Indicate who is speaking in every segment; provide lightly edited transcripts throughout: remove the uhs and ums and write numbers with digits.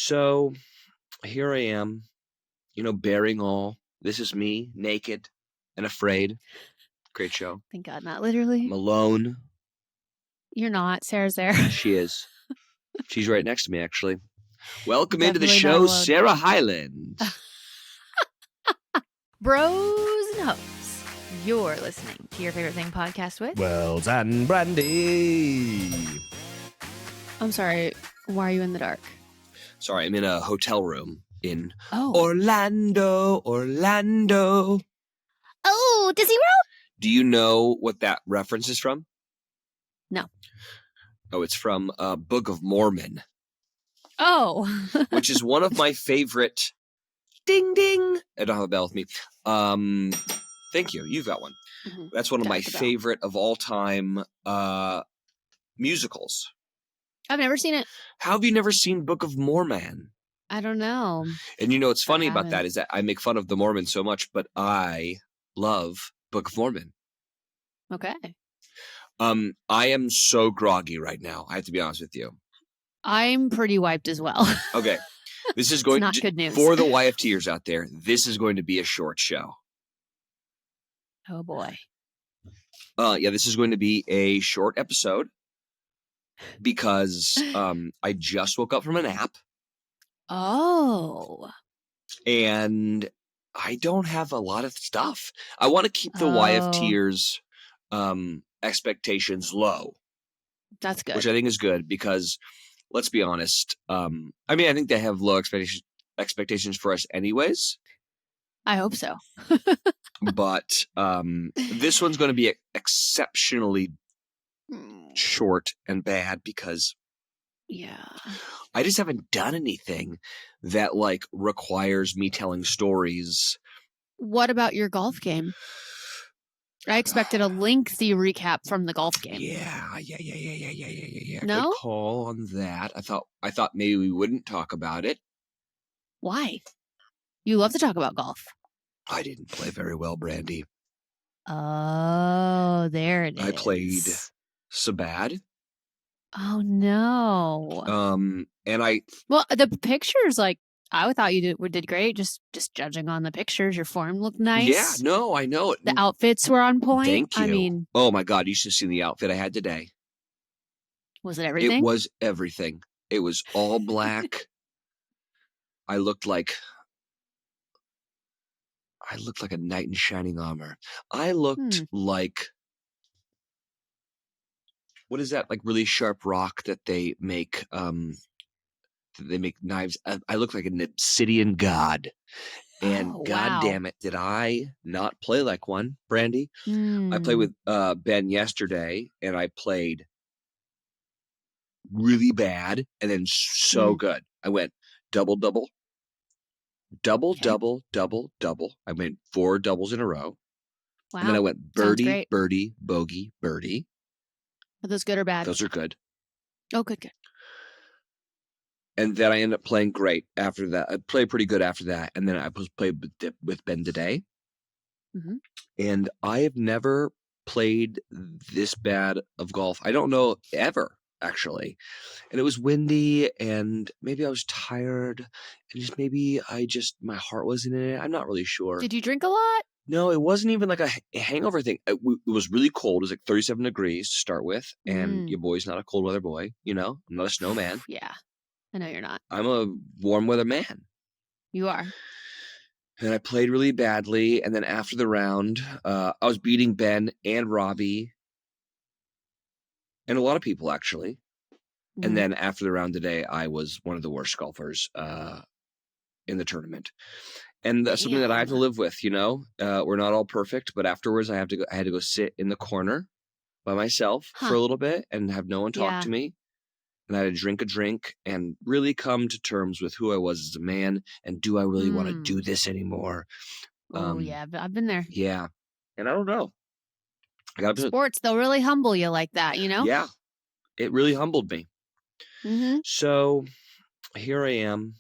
Speaker 1: So here I am, bearing all. This is me, naked and afraid. Great show.
Speaker 2: Thank God, not literally.
Speaker 1: I'm alone.
Speaker 2: You're not. Sarah's there.
Speaker 1: She is. She's right next to me, actually. Welcome into the
Speaker 2: Definitely not
Speaker 1: show,
Speaker 2: alone.
Speaker 1: Sarah Hyland.
Speaker 2: Bros and hoes, you're listening to Your Favorite Thing podcast with
Speaker 3: Wells and Brandi.
Speaker 2: I'm sorry, why are you in the dark?
Speaker 1: Sorry, I'm in a hotel room in
Speaker 2: Oh,
Speaker 1: Orlando.
Speaker 2: oh, Disney World?
Speaker 1: Do you know what that reference is from?
Speaker 2: No.
Speaker 1: Oh, it's from Book of Mormon.
Speaker 2: Oh.
Speaker 1: Which is one of my favorite. Ding, ding. I don't have a bell with me. Thank you. You've got one.
Speaker 2: Mhm.
Speaker 1: That's one of my
Speaker 2: Got the bell.
Speaker 1: favorite of all time musicals.
Speaker 2: I've never seen it.
Speaker 1: How have you never seen Book of Mormon?
Speaker 2: I don't know.
Speaker 1: And what's funny about
Speaker 2: haven't.
Speaker 1: that is that I make fun of the Mormons so much, but I love Book of Mormon.
Speaker 2: Okay.
Speaker 1: I am so groggy right now. I have to be honest with you.
Speaker 2: I'm pretty wiped as well.
Speaker 1: Okay. This is going
Speaker 2: not good news.
Speaker 1: For the YFTers out there, this is going to be a short show.
Speaker 2: Oh boy.
Speaker 1: This is going to be a short episode because I just woke up from a nap.
Speaker 2: Oh.
Speaker 1: And I don't have a lot of stuff. I want to keep the YFTers expectations low.
Speaker 2: That's good.
Speaker 1: Which I think is good because, let's be honest, I think they have low expectations for us anyways.
Speaker 2: I hope so.
Speaker 1: But this one's going to be exceptionally short and bad because I just haven't done anything that requires me telling stories.
Speaker 2: What about your golf game? I expected a lengthy recap from the golf game.
Speaker 1: Yeah.
Speaker 2: No?
Speaker 1: Good call on that. I thought maybe we wouldn't talk about it.
Speaker 2: Why? You love to talk about golf.
Speaker 1: I didn't play very well, Brandi.
Speaker 2: Oh, there it is.
Speaker 1: I played so bad.
Speaker 2: Oh no.
Speaker 1: Well,
Speaker 2: the pictures, I thought you did great. Just judging on the pictures, your form looked nice.
Speaker 1: Yeah, no, I know it.
Speaker 2: The outfits were on point.
Speaker 1: Thank you.
Speaker 2: I mean,
Speaker 1: oh my God, you should have seen the outfit I had today.
Speaker 2: Was it everything?
Speaker 1: It was everything. It was all black. I looked like a knight in shining armor. I looked like, what is that? Like really sharp rock that they make knives. I look like an obsidian god. And God damn it, did I not play like one, Brandi? I played with Ben yesterday, and I played really bad and then so good. I went double, double. I went 4 doubles in a row.
Speaker 2: Wow.
Speaker 1: And then I went birdie, birdie, bogey, birdie.
Speaker 2: Are those good or bad?
Speaker 1: Those are good.
Speaker 2: Oh, good.
Speaker 1: And then I ended up playing great after that. I played pretty good after that. And then I played with Ben today.
Speaker 2: Mm-hmm.
Speaker 1: And I have never played this bad of golf. I don't know ever, actually. And it was windy and maybe I was tired and just maybe my heart wasn't in it. I'm not really sure.
Speaker 2: Did you drink a lot?
Speaker 1: No, it wasn't even like a hangover thing. It was really cold. It was like 37 degrees to start with. And your boy's not a cold weather boy. I'm not a snowman.
Speaker 2: Yeah. I know you're not.
Speaker 1: I'm a warm weather man.
Speaker 2: You are.
Speaker 1: And I played really badly. And then after the round, I was beating Ben and Robbie and a lot of people, actually. Mm-hmm. And then after the round today, I was one of the worst golfers in the tournament. And that's something that I have to live with, We're not all perfect, but afterwards I had to go sit in the corner by myself for a little bit and have no one talk to me. And I had to drink a drink and really come to terms with who I was as a man and do I really want to do this anymore?
Speaker 2: I've been there.
Speaker 1: Yeah. And I don't know.
Speaker 2: Sports, they'll really humble you like that,
Speaker 1: Yeah. It really humbled me.
Speaker 2: Mm-hmm.
Speaker 1: So here I am,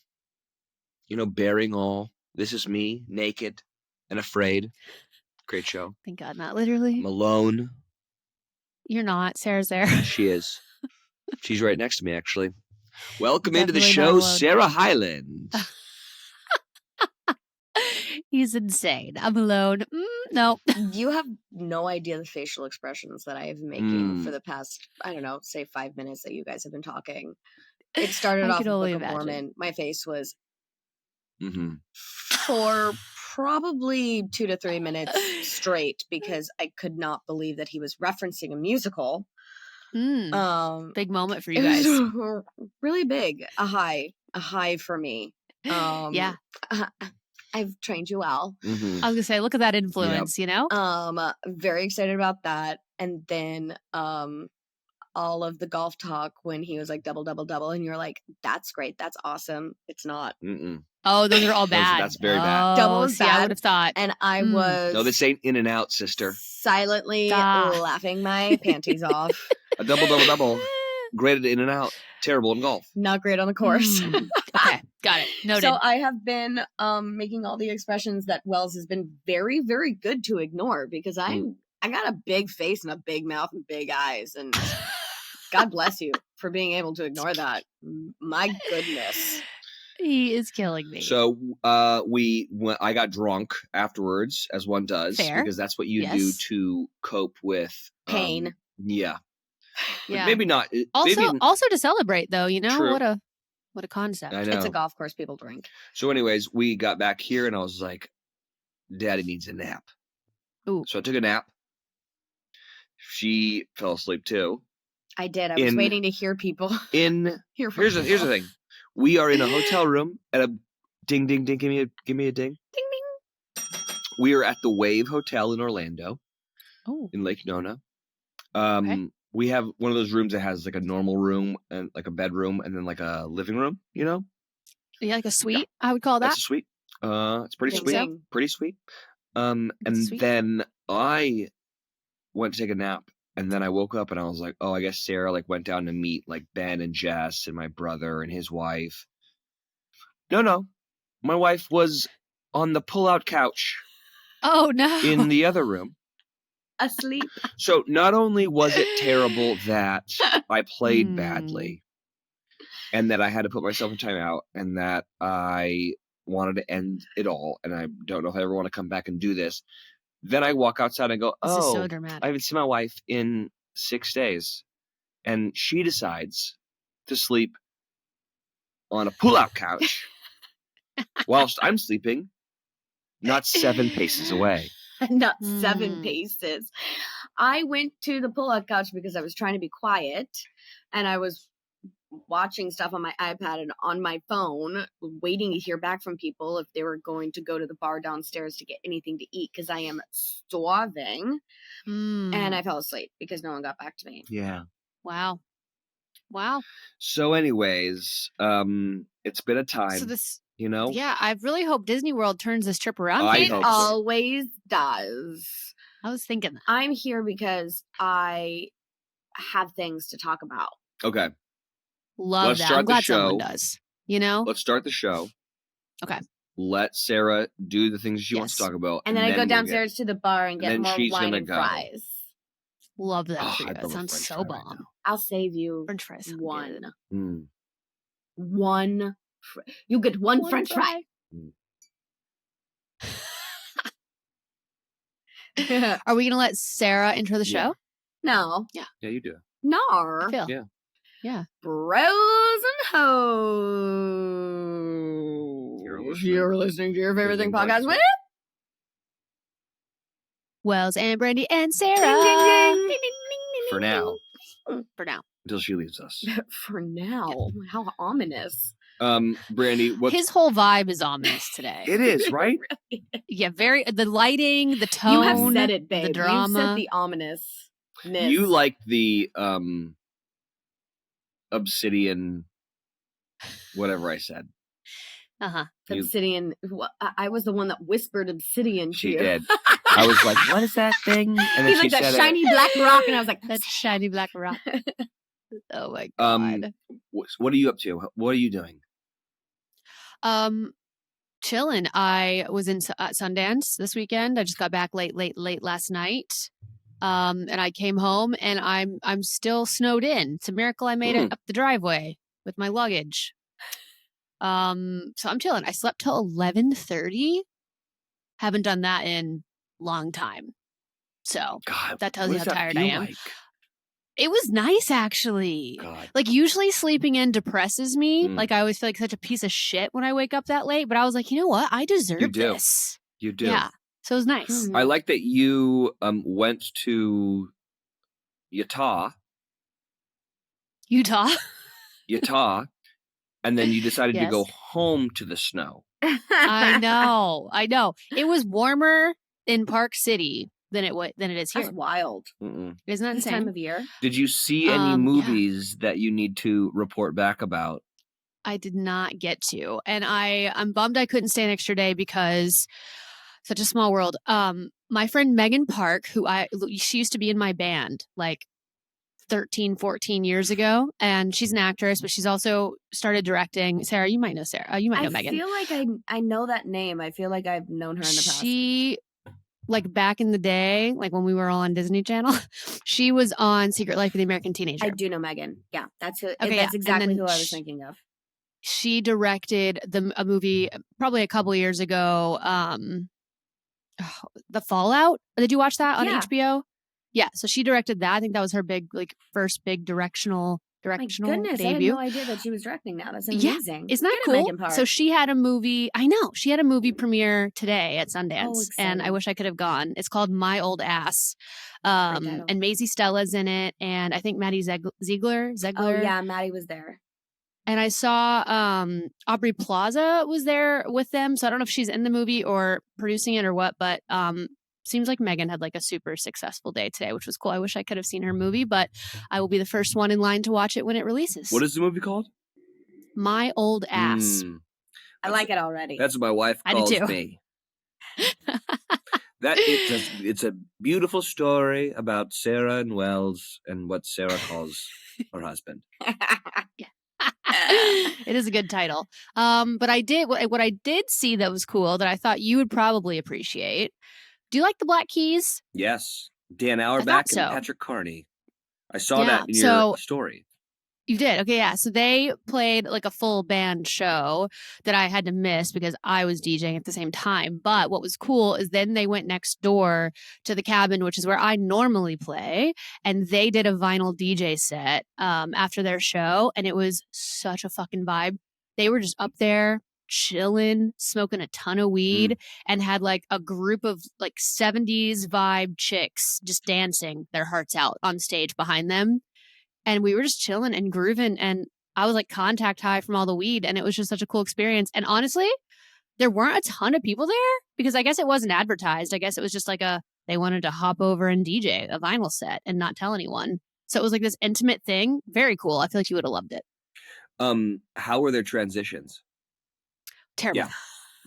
Speaker 1: bearing all. This is me, naked and afraid. Great show.
Speaker 2: Thank God, not literally.
Speaker 1: I'm alone.
Speaker 2: You're not. Sarah's there.
Speaker 1: She is. She's right next to me, actually. Welcome into the
Speaker 2: Definitely not
Speaker 1: show,
Speaker 2: alone.
Speaker 1: Sarah Hyland.
Speaker 2: He's insane. I'm alone. No.
Speaker 4: You have no idea the facial expressions that I have been making for the past, I don't know, say 5 minutes that you guys have been talking. It started
Speaker 2: I
Speaker 4: off
Speaker 2: could
Speaker 4: with
Speaker 2: only
Speaker 4: Book of
Speaker 2: imagine.
Speaker 4: Mormon. My face was
Speaker 1: Mm-hmm.
Speaker 4: for probably 2 to 3 minutes straight because I could not believe that he was referencing a musical.
Speaker 2: Big moment for you
Speaker 4: It
Speaker 2: guys.
Speaker 4: was really big. A high for me.
Speaker 2: Yeah.
Speaker 4: I've trained you well.
Speaker 1: Mm-hmm.
Speaker 2: I was gonna say, look at that influence, you know?
Speaker 4: Very excited about that. And then all of the golf talk when he was like double, and you're like, that's great, that's awesome. It's not.
Speaker 1: Mm-mm.
Speaker 2: Oh, those are all bad.
Speaker 1: That's very bad.
Speaker 4: Double is
Speaker 2: see, I
Speaker 4: bad.
Speaker 2: would have thought.
Speaker 4: And I was
Speaker 1: No, this ain't in and out, sister.
Speaker 4: silently
Speaker 2: Ah.
Speaker 4: laughing my panties off.
Speaker 1: A double. Graded in and out. Terrible in golf.
Speaker 4: Not great on the course.
Speaker 2: Okay, got it. Noted.
Speaker 4: So I have been making all the expressions that Wells has been very, very good to ignore because I got a big face and a big mouth and big eyes, and God bless you for being able to ignore that. My goodness.
Speaker 2: He is killing me.
Speaker 1: So I got drunk afterwards, as one does,
Speaker 2: Fair.
Speaker 1: because that's what you do
Speaker 2: Yes.
Speaker 1: to cope with
Speaker 4: Pain.
Speaker 1: Yeah. But
Speaker 2: Yeah.
Speaker 1: maybe not.
Speaker 2: Also to celebrate though, you know?
Speaker 1: True.
Speaker 2: What a concept.
Speaker 1: I know.
Speaker 4: It's a golf course, people drink.
Speaker 1: So anyways, we got back here and I was like, Daddy needs a nap.
Speaker 2: Ooh.
Speaker 1: So I took a nap. She fell asleep too.
Speaker 4: I did. I was waiting to hear people
Speaker 1: Here's the thing. We are in a hotel room at a ding ding ding. Give me a ding.
Speaker 4: Ding ding.
Speaker 1: We are at the Wave Hotel in Orlando.
Speaker 2: Oh.
Speaker 1: In Lake Nona.
Speaker 2: Okay.
Speaker 1: We have one of those rooms that has like a normal room and like a bedroom and then like a living room, you know?
Speaker 2: Yeah, like a suite, I would call that.
Speaker 1: That's a suite. It's pretty
Speaker 4: Think
Speaker 1: sweet.
Speaker 4: so.
Speaker 1: Pretty sweet. And
Speaker 2: sweet.
Speaker 1: then I went to take a nap and then I woke up and I was like, oh, I guess Sarah like went down to meet like Ben and Jess and my brother and his wife. No. My wife was on the pull-out couch
Speaker 2: Oh no.
Speaker 1: in the other room.
Speaker 4: Asleep.
Speaker 1: So not only was it terrible that I played badly and that I had to put myself in timeout and that I wanted to end it all and I don't know if I ever want to come back and do this. Then I walk outside and go,
Speaker 2: This is so
Speaker 1: I
Speaker 2: dramatic.
Speaker 1: haven't seen my wife in 6 days. And she decides to sleep on a pull-out couch whilst I'm sleeping not 7 paces away.
Speaker 4: Not 7 paces. I went to the pull-out couch because I was trying to be quiet and I was watching stuff on my iPad and on my phone, waiting to hear back from people if they were going to go to the bar downstairs to get anything to eat because I am starving. And I fell asleep because no one got back to me.
Speaker 1: Yeah.
Speaker 2: Wow.
Speaker 1: So anyways, it's been a time,
Speaker 2: So this,
Speaker 1: you know?
Speaker 2: yeah, I really hope Disney World turns this trip around.
Speaker 1: I
Speaker 4: It
Speaker 1: hope so.
Speaker 4: always does.
Speaker 2: I was thinking that.
Speaker 4: I'm here because I have things to talk about.
Speaker 1: Okay.
Speaker 2: Love
Speaker 1: Let's
Speaker 2: that.
Speaker 1: start
Speaker 2: I'm
Speaker 1: the
Speaker 2: glad someone
Speaker 1: show.
Speaker 2: does. You know?
Speaker 1: Let's start the show.
Speaker 2: Okay.
Speaker 1: Let Sarah do the things she wants to
Speaker 2: Yes.
Speaker 1: talk about.
Speaker 4: And then I go
Speaker 1: we'll
Speaker 4: downstairs to the bar and get
Speaker 1: then
Speaker 4: more
Speaker 1: she's
Speaker 4: wine
Speaker 1: gonna
Speaker 4: and
Speaker 1: go.
Speaker 4: fries.
Speaker 2: Love that
Speaker 1: Oh,
Speaker 2: for you.
Speaker 1: I'd
Speaker 2: That
Speaker 1: love a
Speaker 2: sounds
Speaker 1: French
Speaker 2: so
Speaker 1: fry right
Speaker 2: bomb.
Speaker 1: now.
Speaker 4: I'll save you
Speaker 2: French fries. sound
Speaker 4: one.
Speaker 2: good.
Speaker 4: One. You get one French fry.
Speaker 2: Are we going to let Sarah intro the show?
Speaker 4: No.
Speaker 1: Yeah, you do.
Speaker 4: No.
Speaker 2: I feel.
Speaker 1: Yeah.
Speaker 2: Yeah.
Speaker 4: Bros and hoes. You're listening to your favorite thing podcast with
Speaker 2: Wells and Brandi and Sarah.
Speaker 4: Ding, ding, ding. Ding, ding,
Speaker 1: For now.
Speaker 2: For now.
Speaker 1: Until she leaves us.
Speaker 4: For now. How ominous.
Speaker 1: Brandy, what's
Speaker 2: His whole vibe is ominous today.
Speaker 1: it is, right?
Speaker 2: Yeah, the lighting, the tone,
Speaker 4: You have said it, babe.
Speaker 2: the drama.
Speaker 4: You said the ominous.
Speaker 1: You like the obsidian whatever I said.
Speaker 2: Uh-huh.
Speaker 1: You-
Speaker 4: Obsidian. I was the one that whispered obsidian to
Speaker 1: She
Speaker 4: you.
Speaker 1: did. I was like, what is that thing? And then
Speaker 4: He's
Speaker 1: she
Speaker 4: like that
Speaker 1: said
Speaker 4: shiny black rock, and I was like,
Speaker 2: That shiny black rock. Oh my
Speaker 1: it.
Speaker 2: god.
Speaker 1: What are you up to? What are you doing?
Speaker 2: Chilling. I was in Sundance this weekend. I just got back late last night. And I came home and I'm still snowed in. It's a miracle I made it up the driveway. with my luggage. So I'm chilling. I slept till 11:30. Haven't done that in a long time. So
Speaker 1: God,
Speaker 2: that tells
Speaker 1: what
Speaker 2: you
Speaker 1: does
Speaker 2: how
Speaker 1: that
Speaker 2: tired
Speaker 1: feel
Speaker 2: I am.
Speaker 1: like?
Speaker 2: It was nice, actually.
Speaker 1: God.
Speaker 2: Like, usually sleeping in depresses me.
Speaker 1: Mm.
Speaker 2: Like, I always feel like such a piece of shit when I wake up that late. But I was like, you know what? I deserve
Speaker 1: do.
Speaker 2: this.
Speaker 1: You do.
Speaker 2: Yeah. So it was nice.
Speaker 4: Mhm.
Speaker 1: I like that you went to Utah,
Speaker 2: Utah.
Speaker 1: and then you decided to
Speaker 2: Yes.
Speaker 1: go home to the snow.
Speaker 2: I know. It was warmer in Park City than it is here.
Speaker 4: That's wild.
Speaker 1: Mm-mm.
Speaker 2: Isn't that
Speaker 4: This
Speaker 2: insane?
Speaker 4: time of year.
Speaker 1: Did you see any
Speaker 2: Yeah.
Speaker 1: movies that you need to report back about?
Speaker 2: I did not get to. And I'm bummed I couldn't stay an extra day because such a small world. My friend Megan Park, she used to be in my band like 13, 14 years ago. And she's an actress, but she's also started directing. Sarah, you might know Sarah. You might know Megan.
Speaker 4: I feel like I know that name. I feel like I've known her in the past.
Speaker 2: She, like back in the day, like when we were all on Disney Channel, she was on Secret Life of the American Teenager.
Speaker 4: I do know Megan. Yeah, that's who.
Speaker 2: Okay,
Speaker 4: That's
Speaker 2: yeah.
Speaker 4: exactly
Speaker 2: And
Speaker 4: who
Speaker 2: then
Speaker 4: I was thinking of.
Speaker 2: She directed a movie probably a couple years ago. The Fallout. Did you watch that on
Speaker 4: Yeah.
Speaker 2: HBO? Yeah. So she directed that. I think that was her first big directional
Speaker 4: My goodness, I had
Speaker 2: debut.
Speaker 4: no idea that she was directing now. That's
Speaker 2: Yeah,
Speaker 4: amazing.
Speaker 2: Isn't that
Speaker 4: Get it,
Speaker 2: cool?
Speaker 4: Megan Park.
Speaker 2: So she had a movie. I know she had a movie premiere today at Sundance, and I
Speaker 4: exciting.
Speaker 2: wish I could have gone. It's called My Old Ass,
Speaker 4: title.
Speaker 2: and Maisie Stella's in it, and I think Maddie Ziegler.
Speaker 4: Oh yeah, Maddie was there.
Speaker 2: And I saw Aubrey Plaza was there with them. So I don't know if she's in the movie or producing it or what, but seems like Megan had like a super successful day today, which was cool. I wish I could have seen her movie, but I will be the first one in line to watch it when it releases.
Speaker 1: What is the movie called?
Speaker 2: My Old Ass.
Speaker 4: I like it already.
Speaker 1: That's what my wife
Speaker 2: I do
Speaker 1: calls
Speaker 2: too.
Speaker 1: me. It's a beautiful story about Sarah and Wells and what Sarah calls her husband.
Speaker 2: It is a good title. But I did what I did see that was cool that I thought you would probably appreciate. Do you like the Black Keys?
Speaker 1: Yes. Dan
Speaker 2: thought
Speaker 1: Auerbach
Speaker 2: so.
Speaker 1: and Patrick Carney. I saw
Speaker 2: Yeah,
Speaker 1: that in your
Speaker 2: so-
Speaker 1: story.
Speaker 2: You did? Okay, yeah. So they played like a full band show that I had to miss because I was DJing at the same time. But what was cool is then they went next door to the cabin, which is where I normally play, and they did a vinyl DJ set after their show, and it was such a fucking vibe. They were just up there chilling, smoking a ton of weed, and had like a group of like 70s vibe chicks just dancing their hearts out on stage behind them. And we were just chilling and grooving, and I was like contact high from all the weed, and it was just such a cool experience. And honestly, there weren't a ton of people there because I guess it wasn't advertised. I guess it was just like they wanted to hop over and DJ a vinyl set and not tell anyone. So it was like this intimate thing. Very cool. I feel like you would have loved it.
Speaker 1: How were their transitions?
Speaker 2: Terrible.
Speaker 1: Yeah.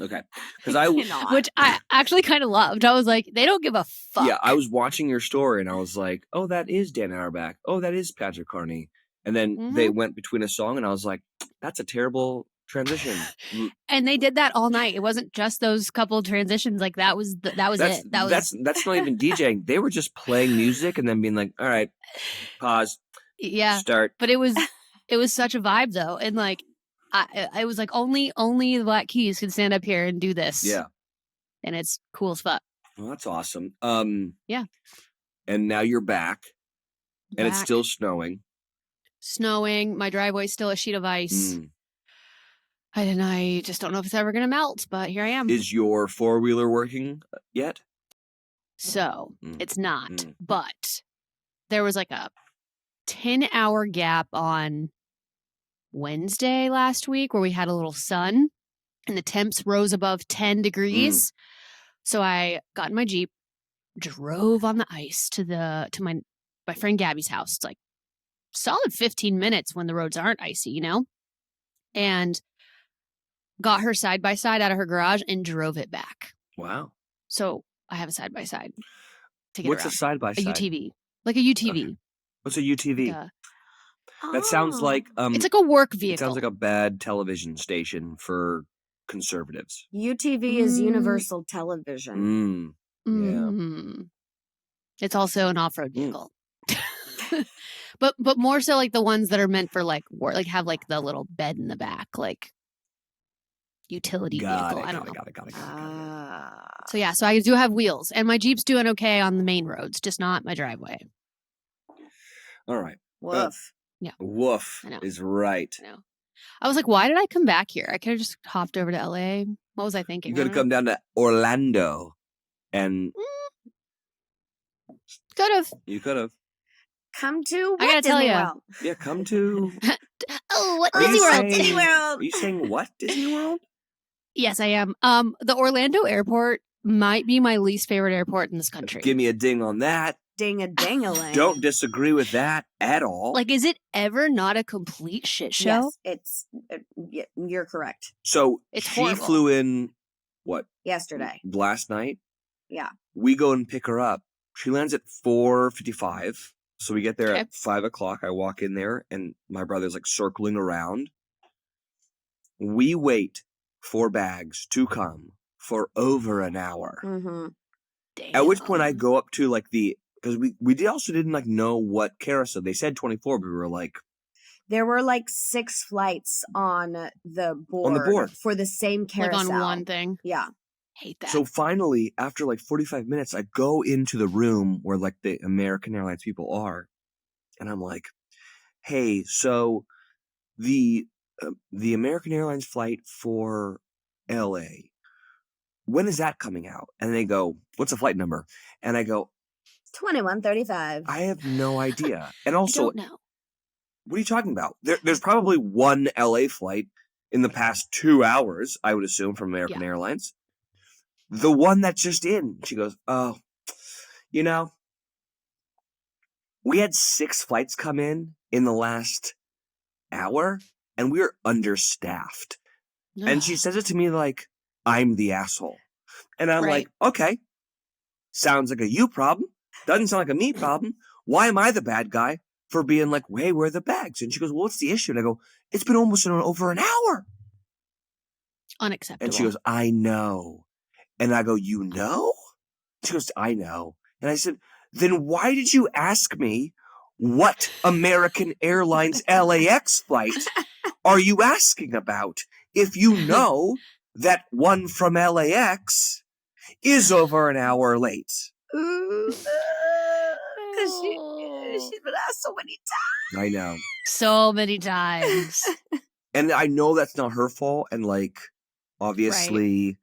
Speaker 1: Okay. Because
Speaker 2: Which I actually kind of loved. I was like, they don't give a fuck.
Speaker 1: Yeah, I was watching your story and I was like, oh, that is Dan Auerbach. Oh, that is Patrick Carney. And then they went between a song and I was like, that's a terrible transition.
Speaker 2: And they did that all night. It wasn't just those couple transitions. Like that was it.
Speaker 1: That's not even DJing. They were just playing music and then being like, all right, pause.
Speaker 2: Yeah.
Speaker 1: Start.
Speaker 2: But it was such a vibe though. And like, I was like, only the Black Keys can stand up here and do this.
Speaker 1: Yeah.
Speaker 2: And it's cool as fuck.
Speaker 1: Well, that's awesome.
Speaker 2: Yeah.
Speaker 1: And now you're back. And it's still snowing.
Speaker 2: Snowing. My driveway's still a sheet of ice. I just don't know if it's ever going to melt, but here I am.
Speaker 1: Is your four-wheeler working yet?
Speaker 2: So it's not, but there was like a 10-hour gap on Wednesday last week where we had a little sun and the temps rose above 10 degrees. So I got in my Jeep, drove on the ice to my friend Gabby's house. It's like solid 15 minutes when the roads aren't icy, you know? And got her side by side out of her garage and drove it back.
Speaker 1: Wow.
Speaker 2: So I have a side by side to get
Speaker 1: What's
Speaker 2: around.
Speaker 1: a side by side?
Speaker 2: A UTV. Like a UTV.
Speaker 1: Okay. What's a UTV?
Speaker 2: Like
Speaker 1: that sounds like
Speaker 2: it's like a work vehicle.
Speaker 1: It sounds like a bad television station for conservatives.
Speaker 4: UTV is Universal Television.
Speaker 1: Yeah.
Speaker 2: It's also an off-road vehicle. but more so like the ones that are meant for like work, like have like the little bed in the back, like utility vehicle. I don't know.
Speaker 3: Got it.
Speaker 2: So yeah, so I do have wheels, and my Jeep's doing okay on the main roads, just not my driveway.
Speaker 1: All right.
Speaker 4: Woof.
Speaker 1: Woof
Speaker 2: I know.
Speaker 1: is right.
Speaker 2: I know. I was like, why did I come back here? I could have just hopped over to LA. What was I thinking?
Speaker 1: You could have come down to Orlando, and
Speaker 2: Could have.
Speaker 1: you could have.
Speaker 4: Come to
Speaker 2: I gotta tell
Speaker 4: Disney
Speaker 2: ya.
Speaker 4: World.
Speaker 1: Yeah, come to.
Speaker 2: Oh, what
Speaker 1: Are you
Speaker 2: Disney World?
Speaker 1: saying-
Speaker 4: Disney World.
Speaker 1: Are you saying what Disney World?
Speaker 2: Yes, I am. The Orlando airport might be my least favorite airport in this country.
Speaker 1: Give me a ding on that.
Speaker 4: Ding a ding-a-ling.
Speaker 1: Don't disagree with that at all.
Speaker 2: Like, is it ever not a complete shit show?
Speaker 4: Yes, you're correct.
Speaker 1: So
Speaker 2: It's
Speaker 1: she
Speaker 2: horrible.
Speaker 1: flew in what
Speaker 4: Yesterday.
Speaker 1: last night?
Speaker 4: Yeah.
Speaker 1: We go and pick her up. She lands at 4:55. So we get there
Speaker 2: Okay.
Speaker 1: at 5:00. I walk in there, and my brother's like circling around. We wait for bags to come for over an hour.
Speaker 4: Mm-hmm.
Speaker 1: At which point I
Speaker 2: Damn.
Speaker 1: go up to like because we also didn't like know what carousel. They said 24, but we were like,
Speaker 4: There were like 6 flights on the board. For the same
Speaker 2: like
Speaker 4: carousel.
Speaker 2: on one thing.
Speaker 4: Yeah.
Speaker 2: Hate that.
Speaker 1: So finally, after like 45 minutes, I go into the room where like the American Airlines people are, and I'm like, "Hey, so the American Airlines flight for LA, when is that coming out?" And they go, "What's the flight number?" And I go,
Speaker 4: 2135.
Speaker 1: "I have no idea." And
Speaker 2: I
Speaker 1: also,
Speaker 2: don't know.
Speaker 1: what are you talking about? There's probably one LA flight in the past 2 hours, I would assume, from American Airlines. The one that's just in. She goes, "Oh, you know, we had 6 flights come in the last hour, and we're understaffed." And she says it to me like I'm the asshole. And I'm
Speaker 2: Right.
Speaker 1: like, okay, sounds like a you problem. Doesn't sound like a me problem. Why am I the bad guy for being like, hey, where are the bags? And she goes, well, what's the issue? And I go, it's been almost over an hour.
Speaker 2: Unacceptable.
Speaker 1: And she goes, I know. And I go, you know? She goes, I know. And I said, then why did you ask me what American Airlines LAX flight are you asking about if you know that one from LAX is over an hour late?
Speaker 4: Because she's been asked so many times.
Speaker 1: I know.
Speaker 2: So many times.
Speaker 1: And I know that's not her fault. And like, obviously,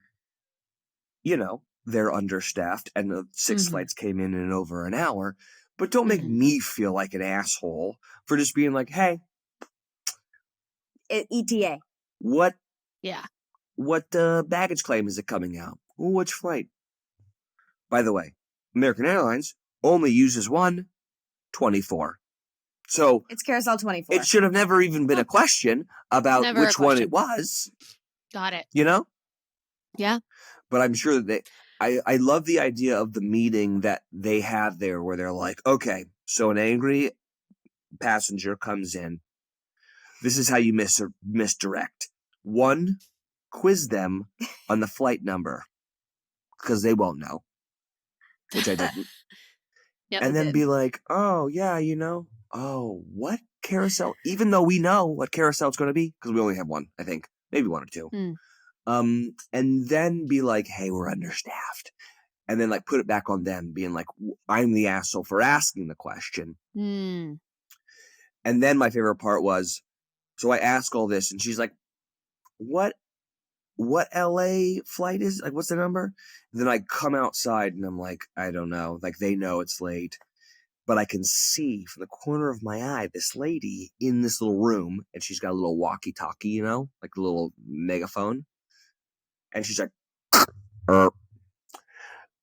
Speaker 1: you know, they're understaffed and the 6 flights came in over an hour. But don't make me feel like an asshole for just being like, hey.
Speaker 4: ETA.
Speaker 1: What baggage claim is it coming out? Which flight? By the way, American Airlines only uses 24. So
Speaker 4: it's Carousel 24.
Speaker 1: It should have never even been a question about
Speaker 2: Never
Speaker 1: which
Speaker 2: a
Speaker 1: one
Speaker 2: question.
Speaker 1: it was.
Speaker 2: Got it.
Speaker 1: You know?
Speaker 2: Yeah.
Speaker 1: But I'm sure that I love the idea of the meeting that they have there where they're like, okay, so an angry passenger comes in. This is how you misdirect. 1, quiz them on the flight number because they won't know, which I didn't.
Speaker 2: Yep,
Speaker 1: And then
Speaker 4: did.
Speaker 1: be like, oh, yeah, you know, oh, what carousel? Even though we know what carousel it's going to be because we only have one, I think, maybe 1 or 2. And then be like, hey, we're understaffed. And then like put it back on them being like, I'm the asshole for asking the question. And then my favorite part was, so I ask all this and she's like, what LA flight is? Like, what's the number? And then I come outside and I'm like, I don't know. Like they know it's late, but I can see from the corner of my eye, this lady in this little room and she's got a little walkie talkie, you know, like a little megaphone. And she's like,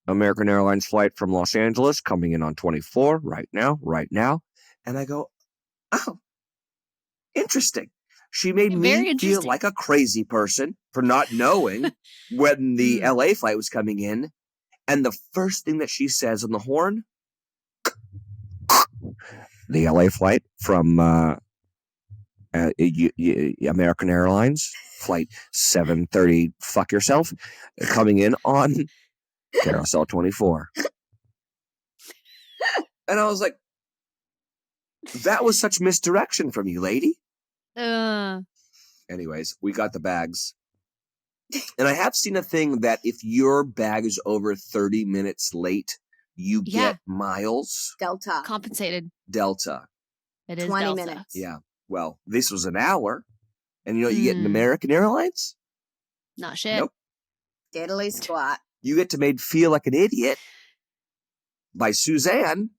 Speaker 1: American Airlines flight from Los Angeles coming in on 24 right now. And I go, oh, interesting. She made me feel like a crazy person for not knowing when the LA flight was coming in. And the first thing that she says on the horn, the LA flight from American Airlines, flight 730, fuck yourself, coming in on Carousel 24. And I was like, That was such misdirection from you, lady.
Speaker 2: Uh,
Speaker 1: Anyways, we got the bags. And I have seen a thing that if your bag is over 30 minutes late, you
Speaker 2: Yeah.
Speaker 1: get miles.
Speaker 4: Delta.
Speaker 2: compensated.
Speaker 1: Delta.
Speaker 2: It is
Speaker 4: 20
Speaker 2: Delta.
Speaker 4: minutes.
Speaker 1: Yeah. Well, this was an hour. And you know what you get in
Speaker 2: Mm.
Speaker 1: American Airlines?
Speaker 2: Not shit.
Speaker 1: Nope.
Speaker 4: Diddly squat.
Speaker 1: You get to made feel like an idiot by Suzanne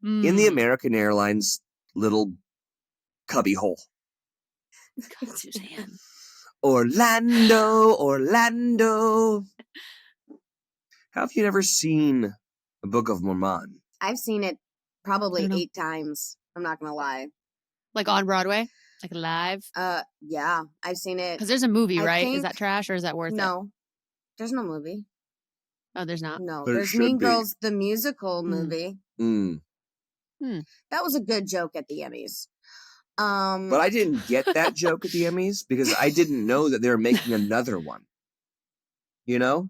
Speaker 1: in the
Speaker 2: Mm.
Speaker 1: American Airlines little cubby hole.
Speaker 2: God, Suzanne.
Speaker 1: Orlando. Have you ever seen the Book of Mormon?
Speaker 4: I've seen it
Speaker 2: I
Speaker 4: probably
Speaker 2: don't know.
Speaker 4: 8 times. I'm not going to lie.
Speaker 2: Like on Broadway? Like live?
Speaker 4: Yeah, I've seen it.
Speaker 2: Because there's a movie,
Speaker 4: I
Speaker 2: right? Is
Speaker 4: think-
Speaker 2: that trash or is that worth it?
Speaker 4: No, there's no movie.
Speaker 2: Oh, there's not?
Speaker 4: No,
Speaker 1: But it
Speaker 4: there's
Speaker 1: should
Speaker 4: Mean
Speaker 1: be.
Speaker 4: Girls, the musical
Speaker 2: Mm.
Speaker 4: movie.
Speaker 1: Mm.
Speaker 4: That was a good joke at the Emmys.
Speaker 1: But I didn't get that joke at the Emmys because I didn't know that they were making another one. You know?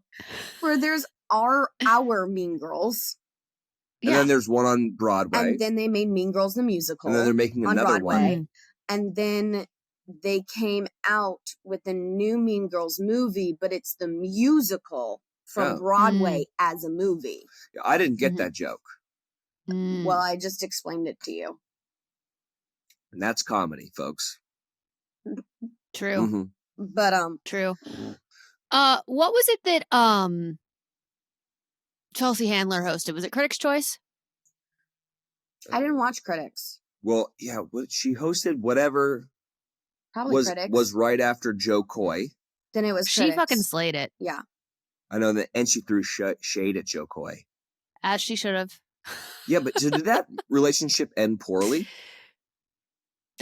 Speaker 4: where there's our Mean Girls,
Speaker 1: And
Speaker 2: Yeah.
Speaker 1: then there's one on Broadway.
Speaker 4: and then they made Mean Girls the musical.
Speaker 1: And then they're making
Speaker 4: on
Speaker 1: another
Speaker 4: Broadway.
Speaker 1: one.
Speaker 4: And then they came out with a new Mean Girls movie, but it's the musical from
Speaker 1: Oh.
Speaker 4: Broadway as a movie.
Speaker 1: I didn't get
Speaker 2: Mhm.
Speaker 1: that joke.
Speaker 2: Mm.
Speaker 4: Well, I just explained it to you.
Speaker 1: And that's comedy, folks.
Speaker 2: True.
Speaker 1: Mhm.
Speaker 4: But
Speaker 2: True. What was it that Chelsea Handler hosted? Was it Critics' Choice?
Speaker 4: I didn't watch Critics.
Speaker 1: Well, yeah, she hosted whatever
Speaker 4: Probably Critics.
Speaker 1: was right after Joe Coy.
Speaker 4: Then it was
Speaker 2: She
Speaker 4: Critics.
Speaker 2: fucking slayed it,
Speaker 4: Yeah.
Speaker 1: I know that, and she threw shade at Joe Coy.
Speaker 2: as she should have.
Speaker 1: Yeah, but so did that relationship end poorly?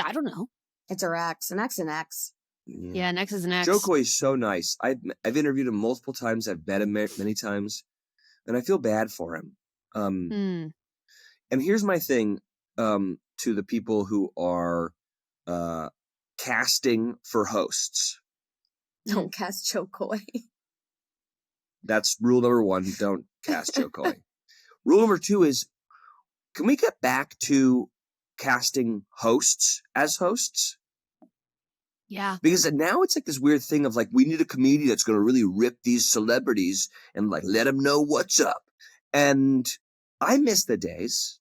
Speaker 2: I don't know.
Speaker 4: It's her ex, an ex and ex.
Speaker 2: Yeah, next is next.
Speaker 1: Joe Coy is so nice. I've interviewed him multiple times. I've met him many times, and I feel bad for him.
Speaker 2: Hmm.
Speaker 1: And here's my thing to the people who are casting for hosts.
Speaker 4: Don't cast Joe Coy.
Speaker 1: That's rule number 1. Don't cast Joe Coy. Rule number 2 is, can we get back to casting hosts as hosts?
Speaker 2: Yeah.
Speaker 1: Because now it's like this weird thing of like, we need a comedian that's going to really rip these celebrities and like let them know what's up. And I miss the days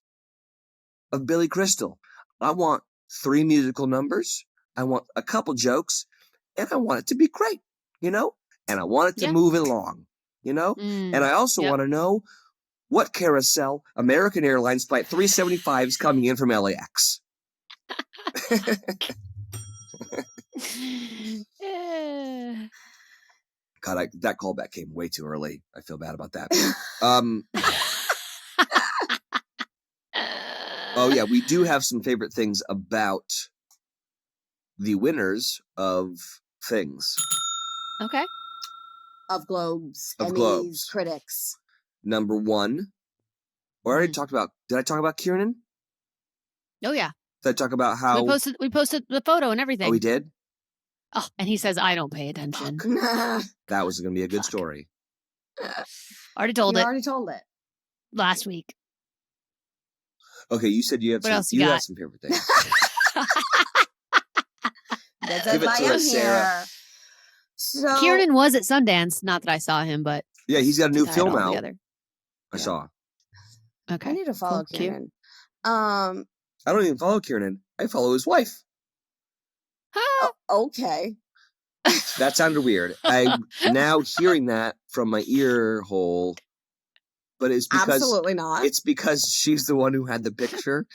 Speaker 1: of Billy Crystal. I want 3 musical numbers. I want a couple jokes, and I want it to be great, you know? And I want it to
Speaker 2: Yeah.
Speaker 1: move along, you know?
Speaker 2: Mm.
Speaker 1: And I also
Speaker 2: Yep.
Speaker 1: want to know what carousel American Airlines Flight 375 is coming in from LAX.
Speaker 2: Eh.
Speaker 1: God, that callback came way too early. I feel bad about that. Oh, yeah, we do have some favorite things about the winners of things.
Speaker 2: Okay.
Speaker 4: Of Globes,
Speaker 1: Of
Speaker 4: Emmys,
Speaker 1: Globes.
Speaker 4: Critics.
Speaker 1: Number 1. I already talked about, did I talk about Kiernan?
Speaker 2: Oh yeah.
Speaker 1: Did I talk about how?
Speaker 2: We posted the photo and everything.
Speaker 1: Oh, we did?
Speaker 2: Oh, and he says I don't pay attention.
Speaker 1: That was going to be a good
Speaker 2: Fuck.
Speaker 1: story.
Speaker 2: Already told
Speaker 4: You
Speaker 2: it
Speaker 4: already told it.
Speaker 2: last week.
Speaker 1: Okay, you said you have
Speaker 2: What
Speaker 1: some,
Speaker 2: else you
Speaker 1: have
Speaker 2: got?
Speaker 1: some favorite things.
Speaker 4: That's
Speaker 1: Give it
Speaker 4: why
Speaker 1: to
Speaker 4: I'm
Speaker 1: us, Sarah.
Speaker 4: here. So
Speaker 2: Kieran was at Sundance. Not that I saw him, but
Speaker 1: Yeah, he's got a new
Speaker 2: tie it
Speaker 1: film
Speaker 2: all
Speaker 1: out.
Speaker 2: together.
Speaker 1: I saw.
Speaker 2: Okay.
Speaker 4: I need to follow
Speaker 2: Cool, cute.
Speaker 4: Kieran.
Speaker 1: I don't even follow Kiernan. I follow his wife.
Speaker 4: Okay.
Speaker 1: That sounded weird. I'm now hearing that from my ear hole, but it's because
Speaker 4: Absolutely not.
Speaker 1: it's because she's the one who had the picture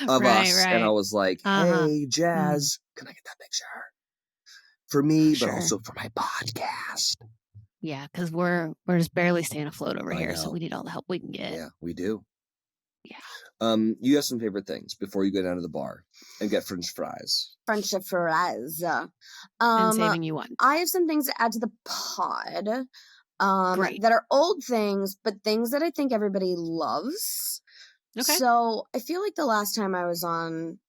Speaker 1: of
Speaker 2: Right,
Speaker 1: us,
Speaker 2: right.
Speaker 1: and I was like,
Speaker 2: Uh-huh.
Speaker 1: "Hey, Jazz, can I get that picture for me,
Speaker 2: Sure.
Speaker 1: but also for my podcast?"
Speaker 2: Yeah, because we're just barely staying afloat over
Speaker 1: I
Speaker 2: here, so
Speaker 1: know.
Speaker 2: we need all the help we can get.
Speaker 1: Yeah, we do.
Speaker 2: Yeah.
Speaker 1: You have some favorite things before you go down to the bar and get French fries.
Speaker 4: Friendship for us.
Speaker 2: And saving you one.
Speaker 4: I have some things to add to the pod.
Speaker 2: Great.
Speaker 4: That are old things, but things that I think everybody loves.
Speaker 2: Okay.
Speaker 4: So I feel like the last time I was on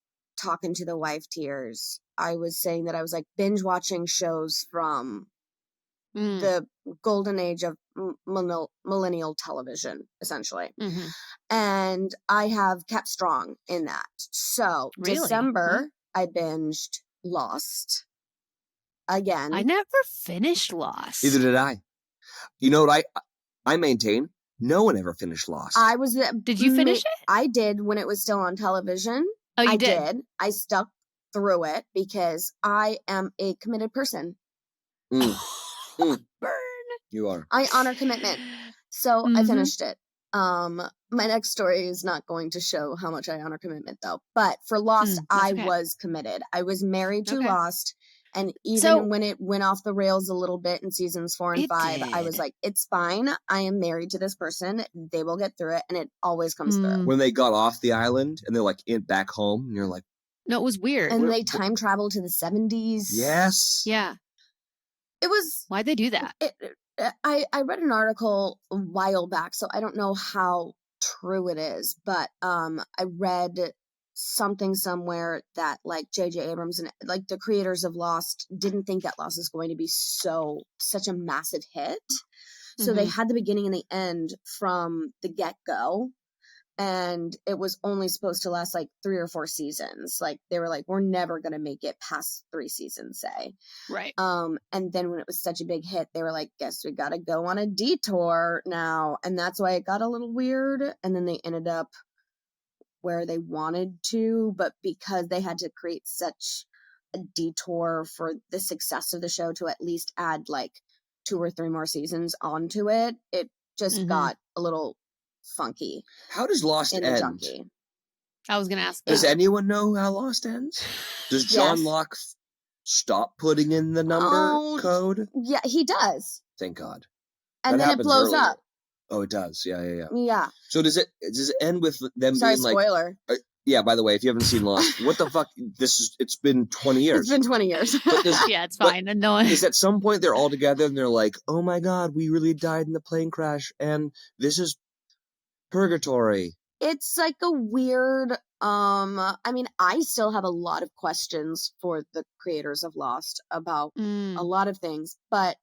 Speaker 4: Talking to the Wife Tears, I was saying that I was like binge watching shows from the golden age of millennial television, essentially.
Speaker 2: Mm-hmm.
Speaker 4: And I have kept strong in that. So
Speaker 2: Really?
Speaker 4: December, I binged Lost again.
Speaker 2: I never finished Lost.
Speaker 1: Neither did I. You know what I maintain? No one ever finished Lost.
Speaker 2: Did you finish it?
Speaker 4: I did when it was still on television.
Speaker 2: Oh, you
Speaker 4: I
Speaker 2: did?
Speaker 4: I stuck through it because I am a committed person.
Speaker 1: Mm. Mm.
Speaker 2: Burn.
Speaker 1: You are.
Speaker 4: I honor commitment. So I finished it. My next story is not going to show how much I honor commitment, though. But for Lost, I was committed. I was married to Lost. And even when it went off the rails a little bit in seasons 4 and 5, I was like, it's fine. I am married to this person. They will get through it. And it always comes through.
Speaker 1: When they got off the island and they're like back home, and you're like,
Speaker 2: no, it was weird.
Speaker 4: And they time traveled to the 70s.
Speaker 1: Yes.
Speaker 2: Yeah.
Speaker 4: It was.
Speaker 2: Why'd they do that?
Speaker 4: I read an article a while back, so I don't know how true it is, but I read something somewhere that like J.J. Abrams and like the creators of Lost didn't think that Lost is going to be such a massive hit. So they had the beginning and the end from the get-go. And it was only supposed to last like 3 or 4 seasons. Like they were like, we're never going to make it past 3 seasons, say.
Speaker 2: Right.
Speaker 4: And then when it was such a big hit, they were like, guess we got to go on a detour now. And that's why it got a little weird. And then they ended up where they wanted to, but because they had to create such a detour for the success of the show to at least add like 2 or 3 more seasons onto it, it just got a little funky.
Speaker 1: How does Lost end?
Speaker 2: I was going to ask that.
Speaker 1: Does anyone know how Lost ends? Does John Locke stop putting in the number code?
Speaker 4: Yeah, he does.
Speaker 1: Thank God.
Speaker 4: And then it blows up.
Speaker 1: Oh, it does. Yeah.
Speaker 4: Yeah.
Speaker 1: So does it end with them being like...
Speaker 4: spoiler.
Speaker 1: Yeah, by the way, if you haven't seen Lost, what the fuck? It's been 20 years.
Speaker 4: It's been 20 years.
Speaker 2: Yeah, it's fine. No,
Speaker 1: is at some point they're all together and they're like, oh my God, we really died in the plane crash and this is purgatory.
Speaker 4: It's like a weird, I mean, I still have a lot of questions for the creators of Lost about a lot of things, but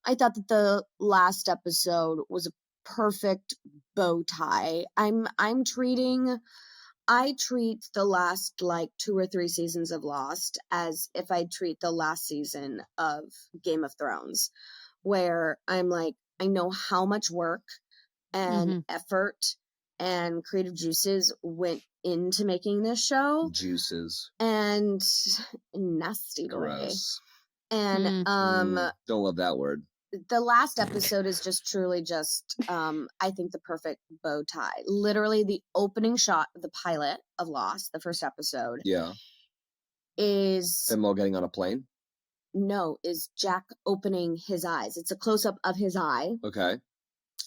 Speaker 4: I thought that the last episode was a perfect bow tie. I treat the last like 2 or 3 seasons of Lost as if I treat the last season of Game of Thrones, where I'm like, I know how much work and effort and creative juices went into making this show.
Speaker 1: Juices.
Speaker 4: And nasty way.
Speaker 1: Gross.
Speaker 4: And
Speaker 1: don't love that word.
Speaker 4: The last episode is just truly just I think the perfect bow tie. Literally the opening shot of the pilot of Lost, the first episode.
Speaker 1: Yeah.
Speaker 4: Is
Speaker 1: them all getting on a plane?
Speaker 4: No, is Jack opening his eyes. It's a close up of his eye.
Speaker 1: Okay.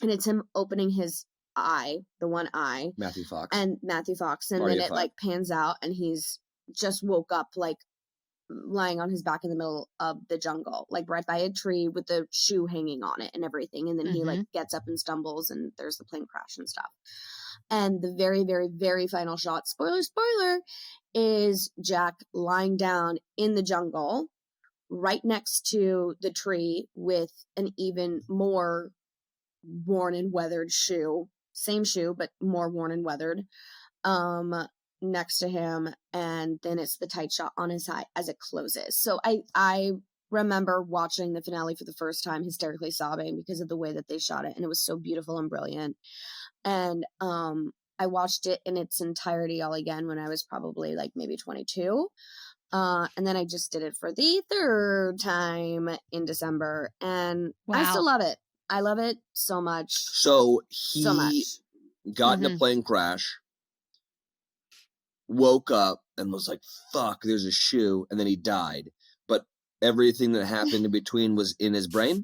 Speaker 4: And it's him opening his eye, the one eye.
Speaker 1: Matthew Fox.
Speaker 4: And then it like pans out and he's just woke up like lying on his back in the middle of the jungle, like right by a tree with the shoe hanging on it and everything. And then he like gets up and stumbles and there's the plane crash and stuff. And the very, very, very final shot, spoiler, is Jack lying down in the jungle right next to the tree with an even more worn and weathered shoe, same shoe, but more worn and weathered, next to him. And then it's the tight shot on his eye as it closes. So I remember watching the finale for the first time, hysterically sobbing because of the way that they shot it. And it was so beautiful and brilliant. And, I watched it in its entirety all again when I was probably like maybe 22. And then I just did it for the 3rd time in December. And I still love it. I love it so much.
Speaker 1: So he got in a plane crash, woke up, and was like, fuck, there's a shoe, and then he died. But everything that happened in between was in his brain?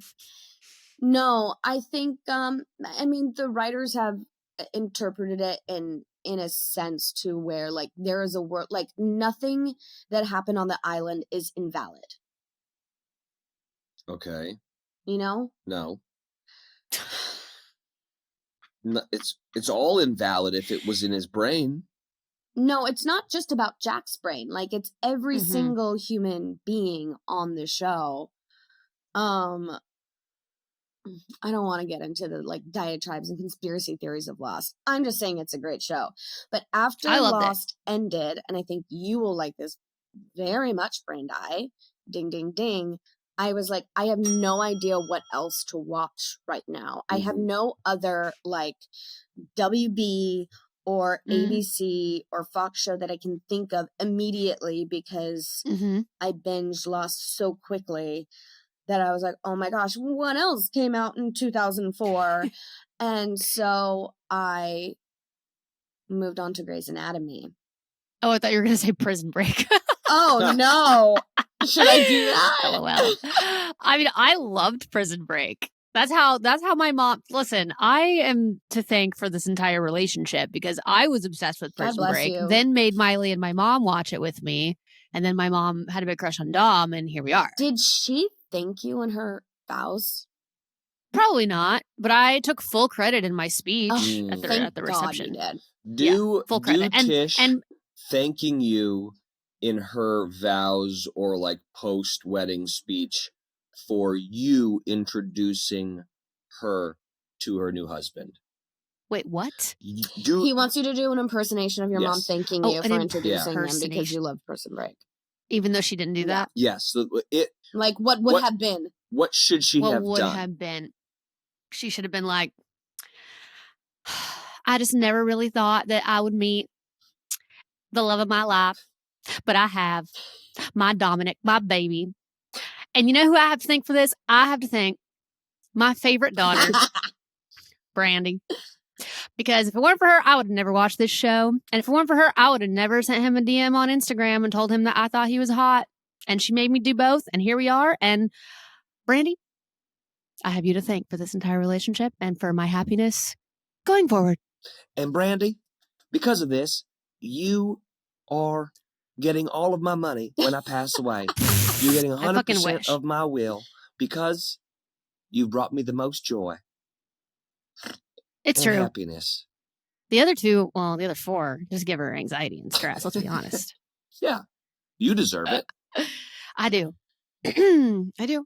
Speaker 4: No, I think, I mean, the writers have interpreted it in a sense to where, like, there is a word, like, nothing that happened on the island is invalid.
Speaker 1: Okay.
Speaker 4: You know?
Speaker 1: No, it's all invalid if it was in his brain.
Speaker 4: No, it's not just about Jack's brain. Like, it's every single human being on the show. I don't want to get into the like diatribes and conspiracy theories of Lost. I'm just saying it's a great show. But after
Speaker 2: I loved it.
Speaker 4: Lost ended, and I think you will like this very much, Brandi, ding, ding, ding, I was like, I have no idea what else to watch right now. I have no other like WB or ABC or Fox show that I can think of immediately because I binged Lost so quickly that I was like, oh my gosh, what else came out in 2004? And so I moved on to Grey's Anatomy.
Speaker 2: Oh, I thought you were going to say Prison Break.
Speaker 4: Oh no. Should I do that?
Speaker 2: LOL. I mean, I loved Prison Break. That's how my mom, listen, I am to thank for this entire relationship because I was obsessed with
Speaker 4: God
Speaker 2: Prison
Speaker 4: bless
Speaker 2: Break,
Speaker 4: you.
Speaker 2: then made Miley and my mom watch it with me. And then my mom had a big crush on Dom, and here we are.
Speaker 4: Did she thank you in her vows?
Speaker 2: Probably not, but I took full credit in my speech at
Speaker 4: Thank
Speaker 2: the
Speaker 4: God
Speaker 2: reception.
Speaker 4: you did.
Speaker 3: Do
Speaker 2: full credit.
Speaker 3: Tish
Speaker 2: And
Speaker 3: thanking you in her vows or like post-wedding speech for you introducing her to her new husband?
Speaker 2: wait, what?
Speaker 4: He wants you to do an impersonation of your mom
Speaker 3: Yes.
Speaker 4: thanking
Speaker 2: Oh,
Speaker 4: you
Speaker 2: an
Speaker 4: for introducing them because
Speaker 2: impersonation.
Speaker 4: you love Prison Break.
Speaker 2: Even though she didn't do that?
Speaker 3: Yes.
Speaker 4: Like, what would have been?
Speaker 3: What should she
Speaker 2: What
Speaker 3: have
Speaker 2: would
Speaker 3: done?
Speaker 2: have been? She should have been like, I just never really thought that I would meet the love of my life, but I have my Dominic, my baby. And you know who I have to thank for this? I have to thank my favorite daughter, Brandi. Because if it weren't for her, I would have never watched this show. And if it weren't for her, I would have never sent him a DM on Instagram and told him that I thought he was hot. And she made me do both. And here we are. And Brandi, I have you to thank for this entire relationship and for my happiness going forward.
Speaker 3: And Brandi, because of this, you are getting all of my money when I pass away. You're getting
Speaker 2: I fucking
Speaker 3: 100%
Speaker 2: wish.
Speaker 3: of my will because you've brought me the most joy.
Speaker 2: It's
Speaker 3: and
Speaker 2: true.
Speaker 3: happiness.
Speaker 2: The other 4, just give her anxiety and stress. Let's be honest.
Speaker 3: Yeah, you deserve it.
Speaker 2: I do. I do.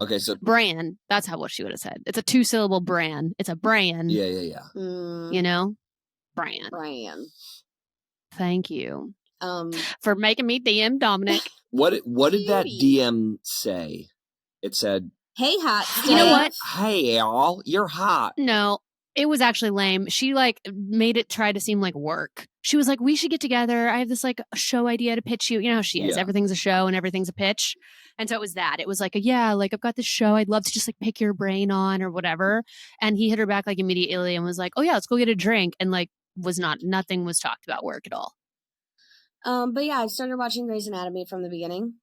Speaker 3: Okay, so
Speaker 2: Brand. That's what she would have said. It's a 2-syllable brand. It's a brand.
Speaker 3: yeah.
Speaker 2: You know? Brand. Thank you. For making me DM Dominic.
Speaker 3: What did that DM say? It said,
Speaker 4: "Hey, hot
Speaker 2: You know what?
Speaker 3: Hey, y'all, you're hot."
Speaker 2: No, it was actually lame. She like made it try to seem like work. She was like, we should get together. I have this like show idea to pitch you. You know how she is.
Speaker 3: Yeah.
Speaker 2: Everything's a show and everything's a pitch. And so it was that. It was like, like I've got this show I'd love to just like pick your brain on or whatever. And he hit her back like immediately and was like, oh yeah, let's go get a drink. And like nothing was talked about work at all.
Speaker 4: But yeah, I started watching Grey's Anatomy from the beginning.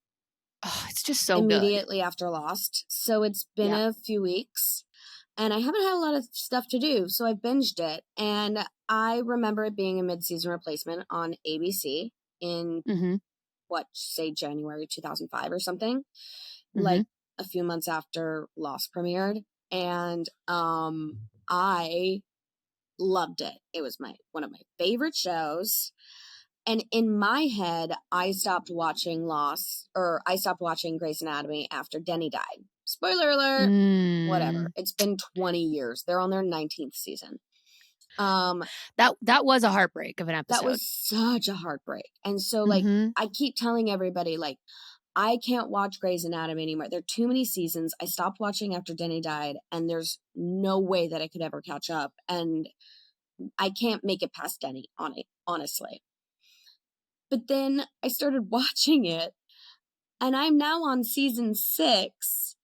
Speaker 2: Oh, it's just so
Speaker 4: immediately after Lost. So it's been a few weeks. And I haven't had a lot of stuff to do, so I binged it. And I remember it being a mid-season replacement on ABC in, January 2005 or something. Like a few months after Lost premiered. And I loved it. It was one of my favorite shows. And in my head, I stopped watching Grey's Anatomy after Denny died. Spoiler alert, whatever. It's been 20 years. They're on their 19th season.
Speaker 2: That was a heartbreak of an episode.
Speaker 4: That was such a heartbreak. And so like I keep telling everybody like I can't watch Grey's Anatomy anymore. There are too many seasons. I stopped watching after Denny died and there's no way that I could ever catch up. And I can't make it past Denny on it, honestly. But then I started watching it and I'm now on season 6.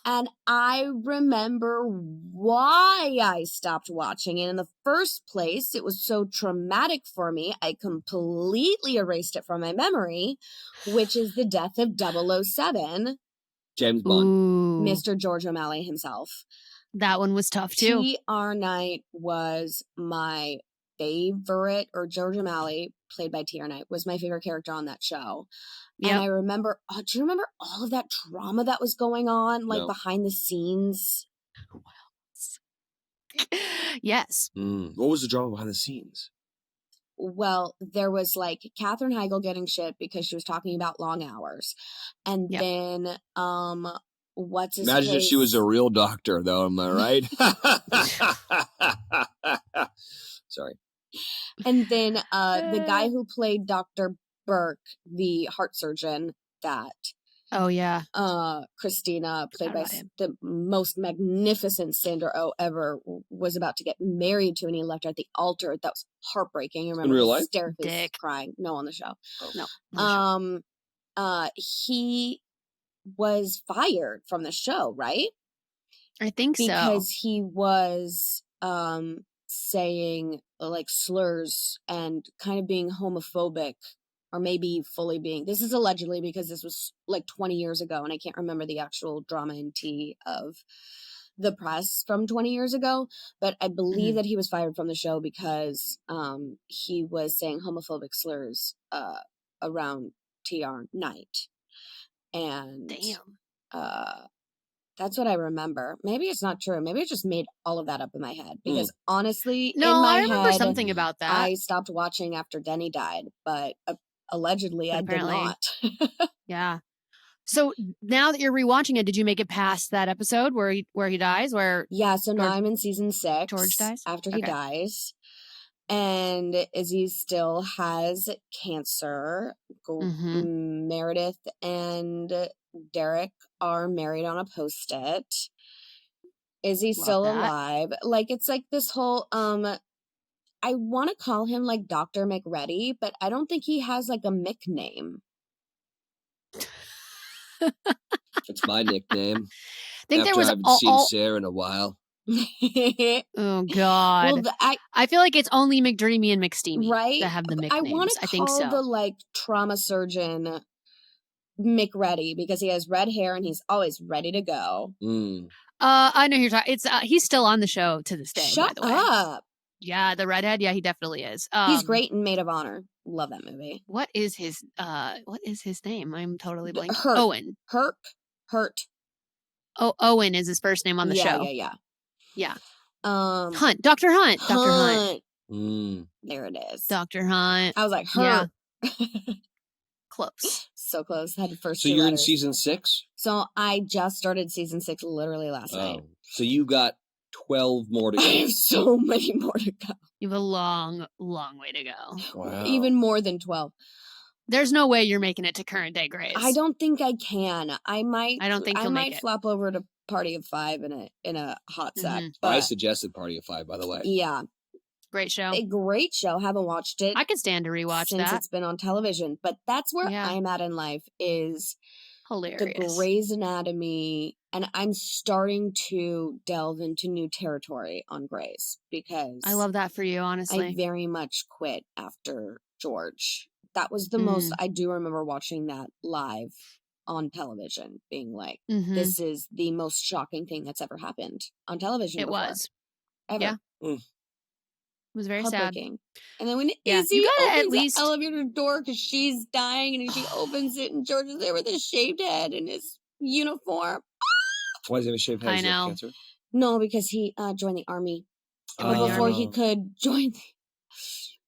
Speaker 4: And I remember why I stopped watching it in the first place. It was so traumatic for me. I completely erased it from my memory, which is the death of 007.
Speaker 3: James Bond.
Speaker 4: Mr. George O'Malley himself.
Speaker 2: That one was tough too.
Speaker 4: T.R. Knight was my favorite, or George O'Malley, played by T.R. Knight, was my favorite character on that show. Yep. And I remember, do you remember all of that drama that was going on, like behind the scenes?
Speaker 2: Yes.
Speaker 3: What was the drama behind the scenes?
Speaker 4: Well, there was like Katherine Heigl getting shit because she was talking about long hours. And then what's his
Speaker 3: Imagine if she
Speaker 4: face?
Speaker 3: was a real doctor, though. Am I right? Sorry.
Speaker 4: And then the guy who played Dr. Burke, the heart surgeon, that
Speaker 2: Oh yeah.
Speaker 4: Christina, played
Speaker 2: Forgot
Speaker 4: by
Speaker 2: about him.
Speaker 4: the most magnificent Sandra Oh ever, was about to get married to, and he left her at the altar. That was heartbreaking. I remember
Speaker 3: real life?
Speaker 4: hysterically
Speaker 2: Dick.
Speaker 4: crying. No, on the show.
Speaker 2: No.
Speaker 4: He was fired from the show, right?
Speaker 2: I think so.
Speaker 4: Because he was saying like slurs and kind of being homophobic, or maybe fully being. This is allegedly, because this was like 20 years ago, and I can't remember the actual drama and tea of the press from 20 years ago, but I believe that he was fired from the show because he was saying homophobic slurs around TR night. And
Speaker 2: Damn.
Speaker 4: that's what I remember. Maybe it's not true. Maybe I just made all of that up in my head, because honestly,
Speaker 2: No,
Speaker 4: in my
Speaker 2: I remember
Speaker 4: head,
Speaker 2: something about that.
Speaker 4: I stopped watching after Denny died, but allegedly I did not.
Speaker 2: Yeah. So now that you're rewatching it, did you make it past that episode where he dies?
Speaker 4: Yeah, so now I'm in season 6.
Speaker 2: George dies?
Speaker 4: After he dies. And Izzy still has cancer. Meredith and Derek are married on a post-it. Izzy's still alive. Like, it's like this whole, I want to call him like Dr. McReady, but I don't think he has like a Mick name.
Speaker 3: It's my nickname.
Speaker 2: I think
Speaker 3: After I haven't seen Sarah in a while.
Speaker 2: Oh God!
Speaker 4: Well,
Speaker 2: I feel like it's only McDreamy and McSteamy,
Speaker 4: right?
Speaker 2: that have the Mick
Speaker 4: I
Speaker 2: names.
Speaker 4: want to
Speaker 2: I think
Speaker 4: call
Speaker 2: so.
Speaker 4: the like trauma surgeon McReady, because he has red hair and he's always ready to go.
Speaker 2: I know who you're talking. It's he's still on the show to this day.
Speaker 4: Shut
Speaker 2: by the way.
Speaker 4: up!
Speaker 2: Yeah, the redhead. Yeah, he definitely is.
Speaker 4: He's great in Maid of Honor. Love that movie.
Speaker 2: What is his name? I'm totally blanking.
Speaker 4: Hurt.
Speaker 2: Owen.
Speaker 4: Hurt.
Speaker 2: Oh, Owen is his first name on the show.
Speaker 4: Yeah.
Speaker 2: Hunt. Dr. Hunt. Dr. Hunt.
Speaker 4: There it is.
Speaker 2: Dr. Hunt.
Speaker 4: I was like, Hurt.
Speaker 2: Yeah. Close.
Speaker 4: So close. Had the first.
Speaker 3: So
Speaker 4: two
Speaker 3: you're
Speaker 4: letters.
Speaker 3: in season 6?
Speaker 4: So I just started season 6 literally last night.
Speaker 3: So you got 12 more to go.
Speaker 4: I have so many more to go.
Speaker 2: You have a long, long way to go.
Speaker 3: Wow.
Speaker 4: Even more than 12.
Speaker 2: There's no way you're making it to current day Grace.
Speaker 4: I don't think I can. I
Speaker 2: don't think you'll make it.
Speaker 4: flop over to Party of 5 in a hot sec. But
Speaker 3: I suggested Party of 5, by the way.
Speaker 4: Yeah.
Speaker 2: Great show.
Speaker 4: A great show. Haven't watched it.
Speaker 2: I could stand to rewatch
Speaker 4: since
Speaker 2: that.
Speaker 4: It's been on television. But that's where I'm at in life, is
Speaker 2: hilarious.
Speaker 4: The Grey's Anatomy. And I'm starting to delve into new territory on Grey's, because
Speaker 2: I love that for you, honestly.
Speaker 4: I very much quit after George. That was the most, I do remember watching that live on television, being like, this is the most shocking thing that's ever happened on television.
Speaker 2: It was.
Speaker 4: Ever.
Speaker 2: Yeah. It was very sad.
Speaker 4: And then when Izzy opens the elevator door because she's dying, and she opens it, and George is there with his shaved head and his uniform.
Speaker 3: Why does he have a shaved head?
Speaker 2: I know.
Speaker 3: Cancer?
Speaker 4: No, because he joined the army. Before he could join.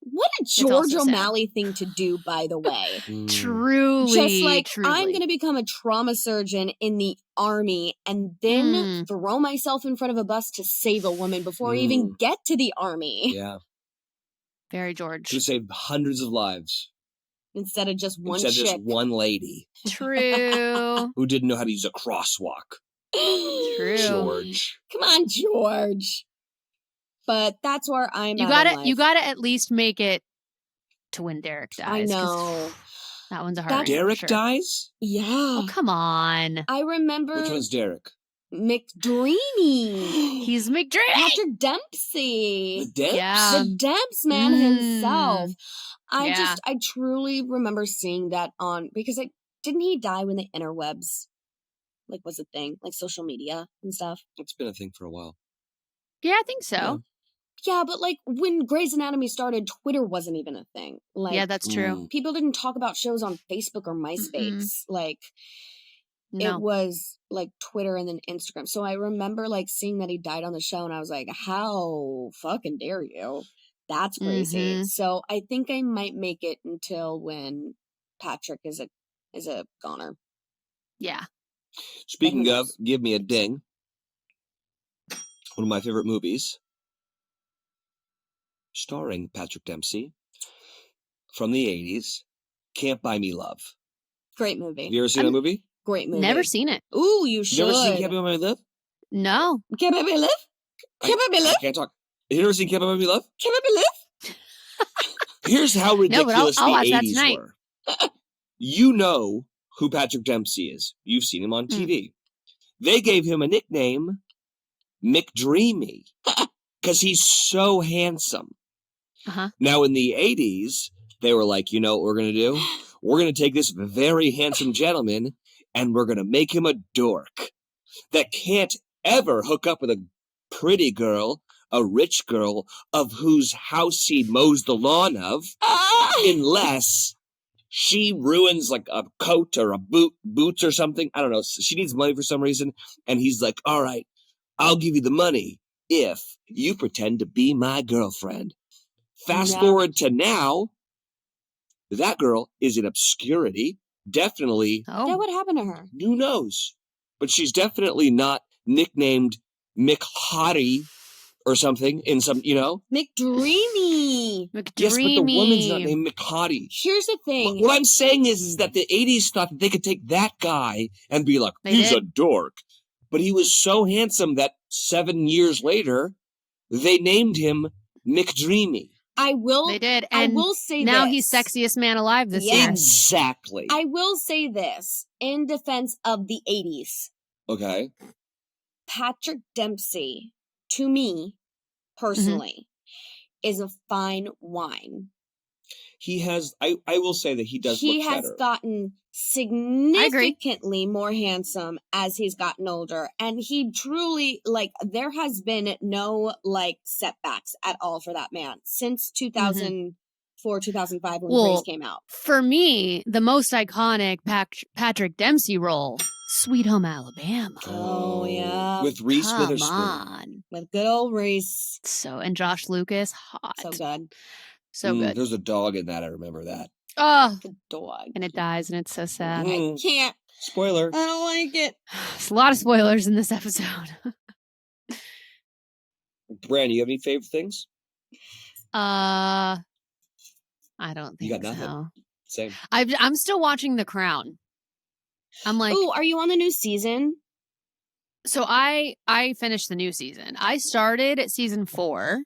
Speaker 4: What a George O'Malley thing to do, by the way.
Speaker 2: Truly.
Speaker 4: Just like, I'm going to become a trauma surgeon in the army and then throw myself in front of a bus to save a woman before I even get to the army.
Speaker 3: Yeah.
Speaker 2: Very George.
Speaker 3: To save hundreds of lives.
Speaker 4: Instead of just one chick.
Speaker 3: Instead of just one lady.
Speaker 2: True.
Speaker 3: Who didn't know how to use a crosswalk.
Speaker 2: True.
Speaker 3: George.
Speaker 4: Come on, George. But that's where I'm
Speaker 2: you gotta at least make it to when Derek dies.
Speaker 4: I know.
Speaker 2: That one's a hard one.
Speaker 3: Derek dies?
Speaker 4: Yeah.
Speaker 2: Oh, come on.
Speaker 4: I remember.
Speaker 3: Which one's Derek?
Speaker 4: McDreamy.
Speaker 2: He's McDreamy.
Speaker 4: Patrick Dempsey.
Speaker 3: The Demps?
Speaker 2: Yeah.
Speaker 4: The Demps man himself. I truly remember seeing that on, because didn't he die when the interwebs was a thing, like social media and stuff?
Speaker 3: It's been a thing for a while.
Speaker 2: Yeah, I think so.
Speaker 4: Yeah, but when Grey's Anatomy started, Twitter wasn't even a thing.
Speaker 2: Yeah, that's true.
Speaker 4: People didn't talk about shows on Facebook or MySpace.
Speaker 2: No.
Speaker 4: It was Twitter and then Instagram. So I remember seeing that he died on the show, and I was like, how fucking dare you? That's crazy. So I think I might make it until when Patrick is a goner.
Speaker 2: Yeah.
Speaker 3: Speaking of, give me a ding. One of my favorite movies, starring Patrick Dempsey, from the 80s, Can't Buy Me Love.
Speaker 4: Great movie.
Speaker 3: Have you ever seen that movie?
Speaker 4: Great movie.
Speaker 2: Never seen it.
Speaker 4: Ooh, you should.
Speaker 3: Never seen Can't Buy Me Love?
Speaker 2: No.
Speaker 4: Can't Buy Me Love? Can't Buy Me
Speaker 3: I
Speaker 4: Love?
Speaker 3: can't talk. You never seen Can't Buy Me Love?
Speaker 4: Can't Buy Me Love?
Speaker 3: Here's how
Speaker 2: No, but
Speaker 3: ridiculous
Speaker 2: I'll
Speaker 3: the
Speaker 2: watch that
Speaker 3: 80s
Speaker 2: tonight.
Speaker 3: were. You know who Patrick Dempsey is. You've seen him on TV. They gave him a nickname, McDreamy, because he's so handsome.
Speaker 2: Uh-huh.
Speaker 3: Now, in the 80s, they were like, you know what we're going to do? We're going to take this very handsome gentleman and we're going to make him a dork that can't ever hook up with a pretty girl, a rich girl, of whose house he mows the lawn of, unless she ruins like a coat or a boots or something. I don't know. She needs money for some reason. And he's like, all right, I'll give you the money if you pretend to be my girlfriend. Fast forward to now, that girl is in obscurity. Definitely.
Speaker 2: Oh.
Speaker 4: Yeah, what happened to her?
Speaker 3: Who knows? But she's definitely not nicknamed Mick Hottie or something in some, you know?
Speaker 4: McDreamy.
Speaker 3: Yes, but the woman's not named Mick Hottie.
Speaker 4: Here's the thing.
Speaker 3: What I'm saying is that the 80s thought that they could take that guy and be like, he's a dork. But he was so handsome that 7 years later, they named him McDreamy.
Speaker 2: They did. And
Speaker 4: I will say
Speaker 2: now
Speaker 4: this.
Speaker 2: he's sexiest man alive this year.
Speaker 3: Exactly.
Speaker 4: I will say this in defense of the 80s.
Speaker 3: Okay.
Speaker 4: Patrick Dempsey, to me, personally, is a fine wine.
Speaker 3: He has, I will say that he does look better. He has
Speaker 4: gotten significantly more handsome as he's gotten older. And he truly, like, there has been no, like, setbacks at all for that man since 2004, 2005 when Grace came out.
Speaker 2: For me, the most iconic Patrick Dempsey role, Sweet Home Alabama.
Speaker 4: Oh, yeah.
Speaker 3: With Reese Witherspoon.
Speaker 2: Come on.
Speaker 4: With good old Reese.
Speaker 2: And Josh Lucas, hot.
Speaker 4: So good.
Speaker 2: So good.
Speaker 3: There's a dog in that. I remember that.
Speaker 2: Oh,
Speaker 4: the dog.
Speaker 2: And it dies, and it's so sad.
Speaker 4: I can't.
Speaker 3: Spoiler.
Speaker 4: I don't like it.
Speaker 2: There's a lot of spoilers in this episode.
Speaker 3: Brandi, you have any favorite things?
Speaker 2: I don't think
Speaker 3: you got nothing.
Speaker 2: so.
Speaker 3: Same.
Speaker 2: I'm still watching The Crown. I'm like,
Speaker 4: oh, are you on the new season?
Speaker 2: So I finished the new season. I started at season 4.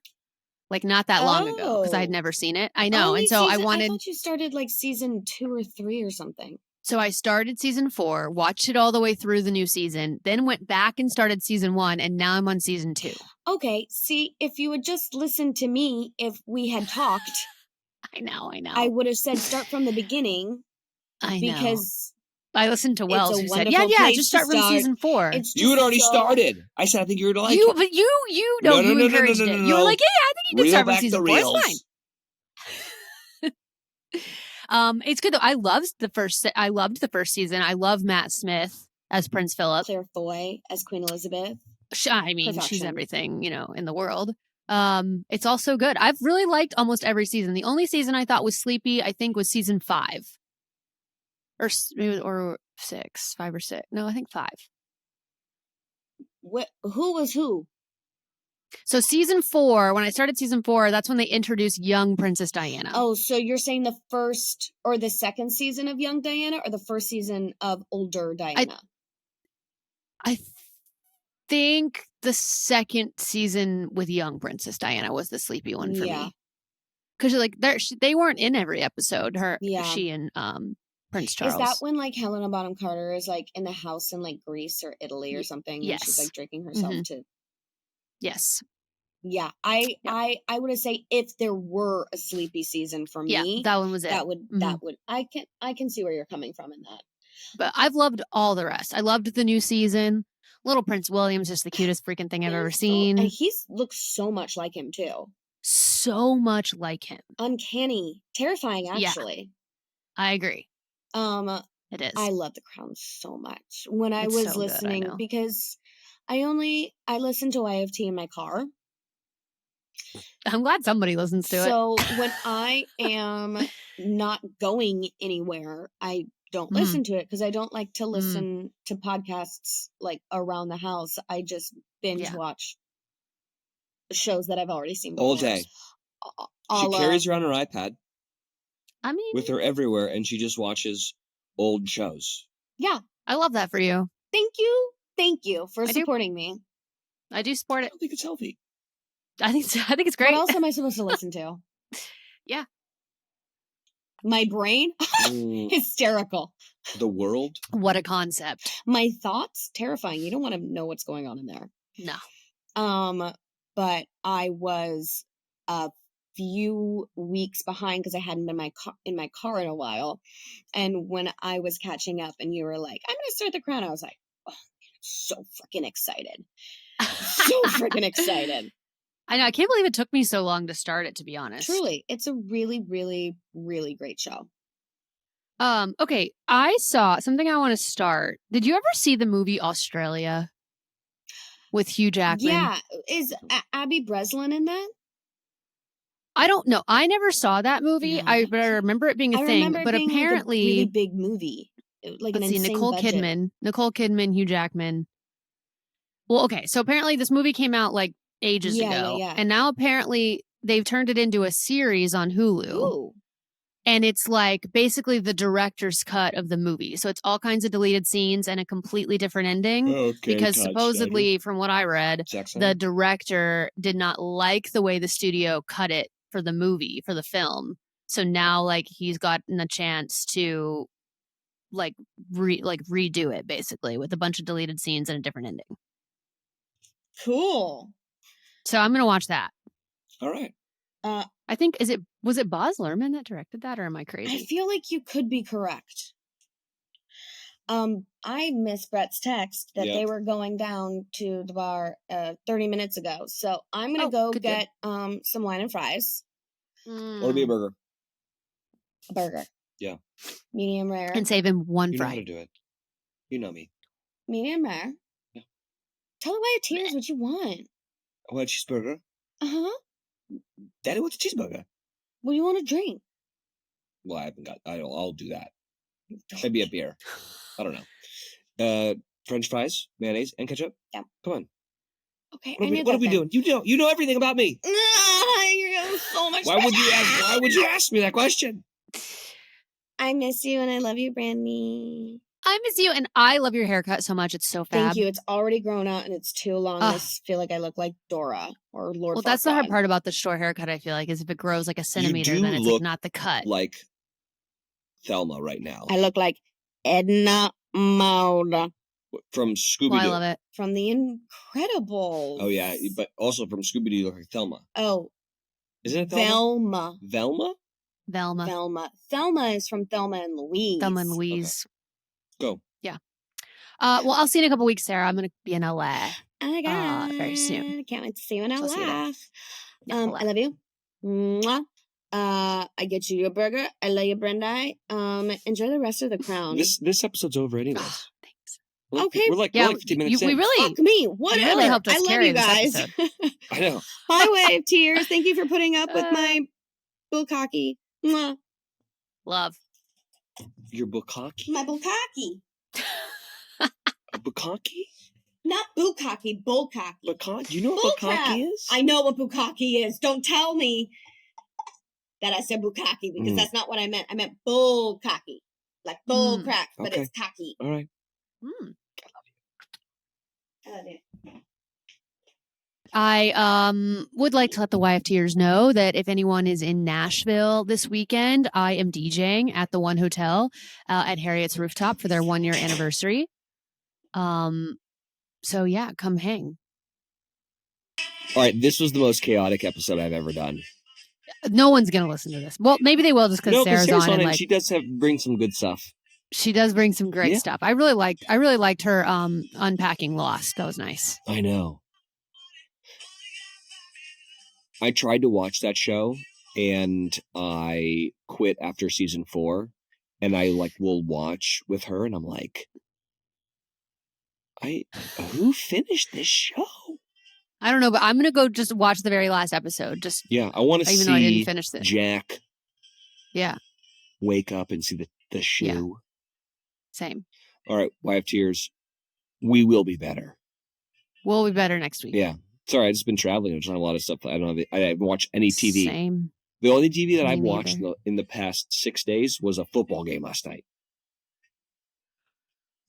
Speaker 2: Like not that long ago because I had never seen it. I know. And so I
Speaker 4: thought you started like season 2 or 3 or something.
Speaker 2: So I started season 4, watched it all the way through the new season, then went back and started season 1, and now I'm on season 2.
Speaker 4: Okay. See, if you had just listened to me, if we had talked.
Speaker 2: I know.
Speaker 4: I would have said start from the beginning.
Speaker 2: I know.
Speaker 4: Because
Speaker 2: I listened to Wells who said, yeah, just start from season 4.
Speaker 3: You had already started. I said, I think you were like
Speaker 2: you, but you encouraged it. You were like, yeah, I think you could start from season 4. It's fine. It's good though. I loved the first season. I love Matt Smith as Prince Philip.
Speaker 4: Claire Foy as Queen Elizabeth.
Speaker 2: I mean, she's everything, in the world. It's also good. I've really liked almost every season. The only season I thought was sleepy, I think, was season 5. Or 6, 5 or 6. No, I think 5.
Speaker 4: Who was who?
Speaker 2: So season 4, when I started season 4, that's when they introduced young Princess Diana.
Speaker 4: Oh, so you're saying the first or the second season of young Diana or the first season of older Diana?
Speaker 2: I think the second season with young Princess Diana was the sleepy one for me. Because like they weren't in every episode. She and Prince Charles.
Speaker 4: Is that when like Helena Bonham Carter is like in the house in like Greece or Italy or something?
Speaker 2: Yes.
Speaker 4: And she's like drinking herself to.
Speaker 2: Yes.
Speaker 4: Yeah. I would say if there were a sleepy season for me,
Speaker 2: that one was it.
Speaker 4: That would I can see where you're coming from in that.
Speaker 2: But I've loved all the rest. I loved the new season. Little Prince William's just the cutest freaking thing I've ever seen.
Speaker 4: And he looks so much like him too.
Speaker 2: So much like him.
Speaker 4: Uncanny. Terrifying actually.
Speaker 2: Yeah. I agree. It is.
Speaker 4: I love The Crown so much. When I was listening, because I listen to YFT in my car.
Speaker 2: I'm glad somebody listens to it.
Speaker 4: So when I am not going anywhere, I don't
Speaker 2: Mm.
Speaker 4: listen to it because I don't like to listen to podcasts like around the house. I just binge watch shows that I've already seen before.
Speaker 3: All day. She carries around her iPad
Speaker 2: I mean,
Speaker 3: with her everywhere, and she just watches old shows.
Speaker 4: Yeah.
Speaker 2: I love that for you.
Speaker 4: Thank you. Thank you for
Speaker 2: I do.
Speaker 4: supporting me.
Speaker 2: I do support
Speaker 3: I
Speaker 2: it.
Speaker 3: don't think it's healthy.
Speaker 2: I think it's great.
Speaker 4: What else am I supposed to listen to?
Speaker 2: Yeah.
Speaker 4: My brain? Hysterical.
Speaker 3: The world?
Speaker 2: What a concept.
Speaker 4: My thoughts? Terrifying. You don't want to know what's going on in there.
Speaker 2: No.
Speaker 4: But I was a few weeks behind because I hadn't been in my car in a while. And when I was catching up and you were like, I'm going to start The Crown, I was like, oh, so freaking excited. So freaking excited.
Speaker 2: I know. I can't believe it took me so long to start it, to be honest.
Speaker 4: Truly. It's a really, really, really great show.
Speaker 2: Okay. I saw something I want to start. Did you ever see the movie Australia with Hugh Jackman?
Speaker 4: Yeah. Is Abby Breslin in that?
Speaker 2: I don't know. I never saw that movie.
Speaker 4: No.
Speaker 2: But I remember it being a thing. But apparently,
Speaker 4: like a really big movie. Like an insane
Speaker 2: Nicole
Speaker 4: budget.
Speaker 2: Kidman, Hugh Jackman. Well, okay. So apparently this movie came out like ages ago.
Speaker 4: Yeah.
Speaker 2: And now apparently they've turned it into a series on Hulu.
Speaker 4: Ooh.
Speaker 2: And it's like basically the director's cut of the movie. So it's all kinds of deleted scenes and a completely different ending.
Speaker 3: Okay,
Speaker 2: because
Speaker 3: Todd
Speaker 2: supposedly, from what I read,
Speaker 3: Schneider.
Speaker 2: the director did not like the way the studio cut it for the movie, for the film. So now like he's gotten a chance to redo it basically with a bunch of deleted scenes and a different ending.
Speaker 4: Cool.
Speaker 2: So I'm gonna watch that.
Speaker 3: All right.
Speaker 2: I think was it Baz Luhrmann that directed that, or am I crazy?
Speaker 4: I feel like you could be correct. I missed Brett's text that they were going down to the bar 30 minutes ago. So I'm gonna go get some wine and fries.
Speaker 3: Order me a burger.
Speaker 4: A burger.
Speaker 3: Yeah.
Speaker 4: Medium rare.
Speaker 2: And save him one
Speaker 3: You know
Speaker 2: fry.
Speaker 3: how to do it. You know me.
Speaker 4: Medium rare.
Speaker 3: Yeah.
Speaker 4: Tell the Wyatt Tears what you want.
Speaker 3: I want a cheeseburger.
Speaker 4: Uh-huh.
Speaker 3: Daddy wants a cheeseburger.
Speaker 4: What do you want to drink?
Speaker 3: Well, I haven't got. I'll do that. Maybe a beer. I don't know. French fries, mayonnaise, and ketchup.
Speaker 4: Yeah.
Speaker 3: Come on.
Speaker 4: Okay.
Speaker 3: What are we doing? You know everything about me.
Speaker 4: You're so much.
Speaker 3: Why would you ask me that question?
Speaker 4: I miss you and I love you, Brandi.
Speaker 2: I miss you, and I love your haircut so much. It's so fab.
Speaker 4: Thank you. It's already grown out and it's too long. I feel like I look like Dora or Lord.
Speaker 2: Well, that's the hard part about the short haircut. I feel like is if it grows like a centimeter, then it's like not the cut.
Speaker 3: Like Thelma right now.
Speaker 4: I look like Edna Mode
Speaker 3: from Scooby-Doo.
Speaker 2: Well, I love it.
Speaker 4: From The Incredibles.
Speaker 3: Oh yeah, but also from Scooby-Doo, you look like Thelma.
Speaker 4: Oh,
Speaker 3: isn't it Thelma?
Speaker 4: Velma. Thelma is from Thelma and Louise.
Speaker 2: Thelma and Louise.
Speaker 3: Okay. Go.
Speaker 2: Yeah. Well, I'll see you in a couple weeks, Sarah. I'm going to be in LA.
Speaker 4: Oh my God.
Speaker 2: Very soon.
Speaker 4: I can't wait to see you in LA.
Speaker 2: Yeah,
Speaker 4: I love you. Mwah. I get you your burger. I love you, Brandi. Enjoy the rest of The Crown.
Speaker 3: This episode's over anyways.
Speaker 2: Thanks.
Speaker 4: Okay.
Speaker 3: We're like 15 minutes in.
Speaker 2: We really,
Speaker 4: fuck me. Whatever.
Speaker 2: You really helped us
Speaker 4: I love
Speaker 2: carry
Speaker 4: you
Speaker 2: this
Speaker 4: guys.
Speaker 2: episode.
Speaker 3: I know.
Speaker 4: Bye, Wave Tears. Thank you for putting up with my bukkake. Mwah.
Speaker 2: Love.
Speaker 3: Your bukkake?
Speaker 4: My bukkake.
Speaker 3: A bukkake?
Speaker 4: Not bukkake, bullcocky.
Speaker 3: Bukkake? Do you know what bukkake is?
Speaker 4: I know what bukkake is. Don't tell me that I said bukkake because that's not what I meant. I meant bullcocky. Like bull crap, but it's cocky.
Speaker 3: All right.
Speaker 4: I love you.
Speaker 2: I would like to let the YFTers know that if anyone is in Nashville this weekend, I am DJing at the One Hotel at Harriet's Rooftop for their 1-year anniversary. So yeah, come hang.
Speaker 3: All right, this was the most chaotic episode I've ever done.
Speaker 2: No one's gonna listen to this. Well, maybe they will just because Sarah's on and like
Speaker 3: she does bring some good stuff.
Speaker 2: She does bring some great stuff. I really liked her unpacking Lost. That was nice.
Speaker 3: I know. I tried to watch that show and I quit after season 4, and I will watch with her and I'm like, who finished this show?
Speaker 2: I don't know, but I'm gonna go just watch the very last episode.
Speaker 3: I want to see
Speaker 2: though I didn't finish this.
Speaker 3: Jack.
Speaker 2: Yeah.
Speaker 3: Wake up and see the shoe.
Speaker 2: Yeah. Same.
Speaker 3: All right, Why Have Tears. We will be better.
Speaker 2: We'll be better next week.
Speaker 3: Yeah. Sorry, I've just been traveling. There's not a lot of stuff. I haven't watched any TV.
Speaker 2: Same.
Speaker 3: The only TV that
Speaker 2: Me
Speaker 3: I've watched
Speaker 2: neither.
Speaker 3: in the past 6 days was a football game last night.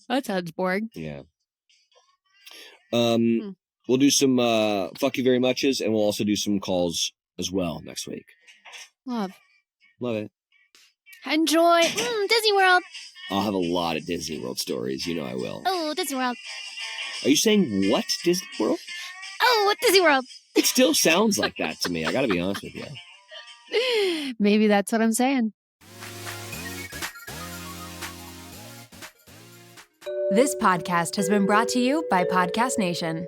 Speaker 2: That sounds boring.
Speaker 3: Yeah. We'll do some fuck you very muches, and we'll also do some calls as well next week.
Speaker 2: Love
Speaker 3: it.
Speaker 2: Enjoy Disney World.
Speaker 3: I'll have a lot of Disney World stories. You know I will.
Speaker 2: Oh, Disney World.
Speaker 3: Are you saying what, Disney World?
Speaker 2: Oh, Disney World.
Speaker 3: It still sounds like that to me. I gotta be honest with you.
Speaker 2: Maybe that's what I'm saying.
Speaker 5: This podcast has been brought to you by Podcast Nation.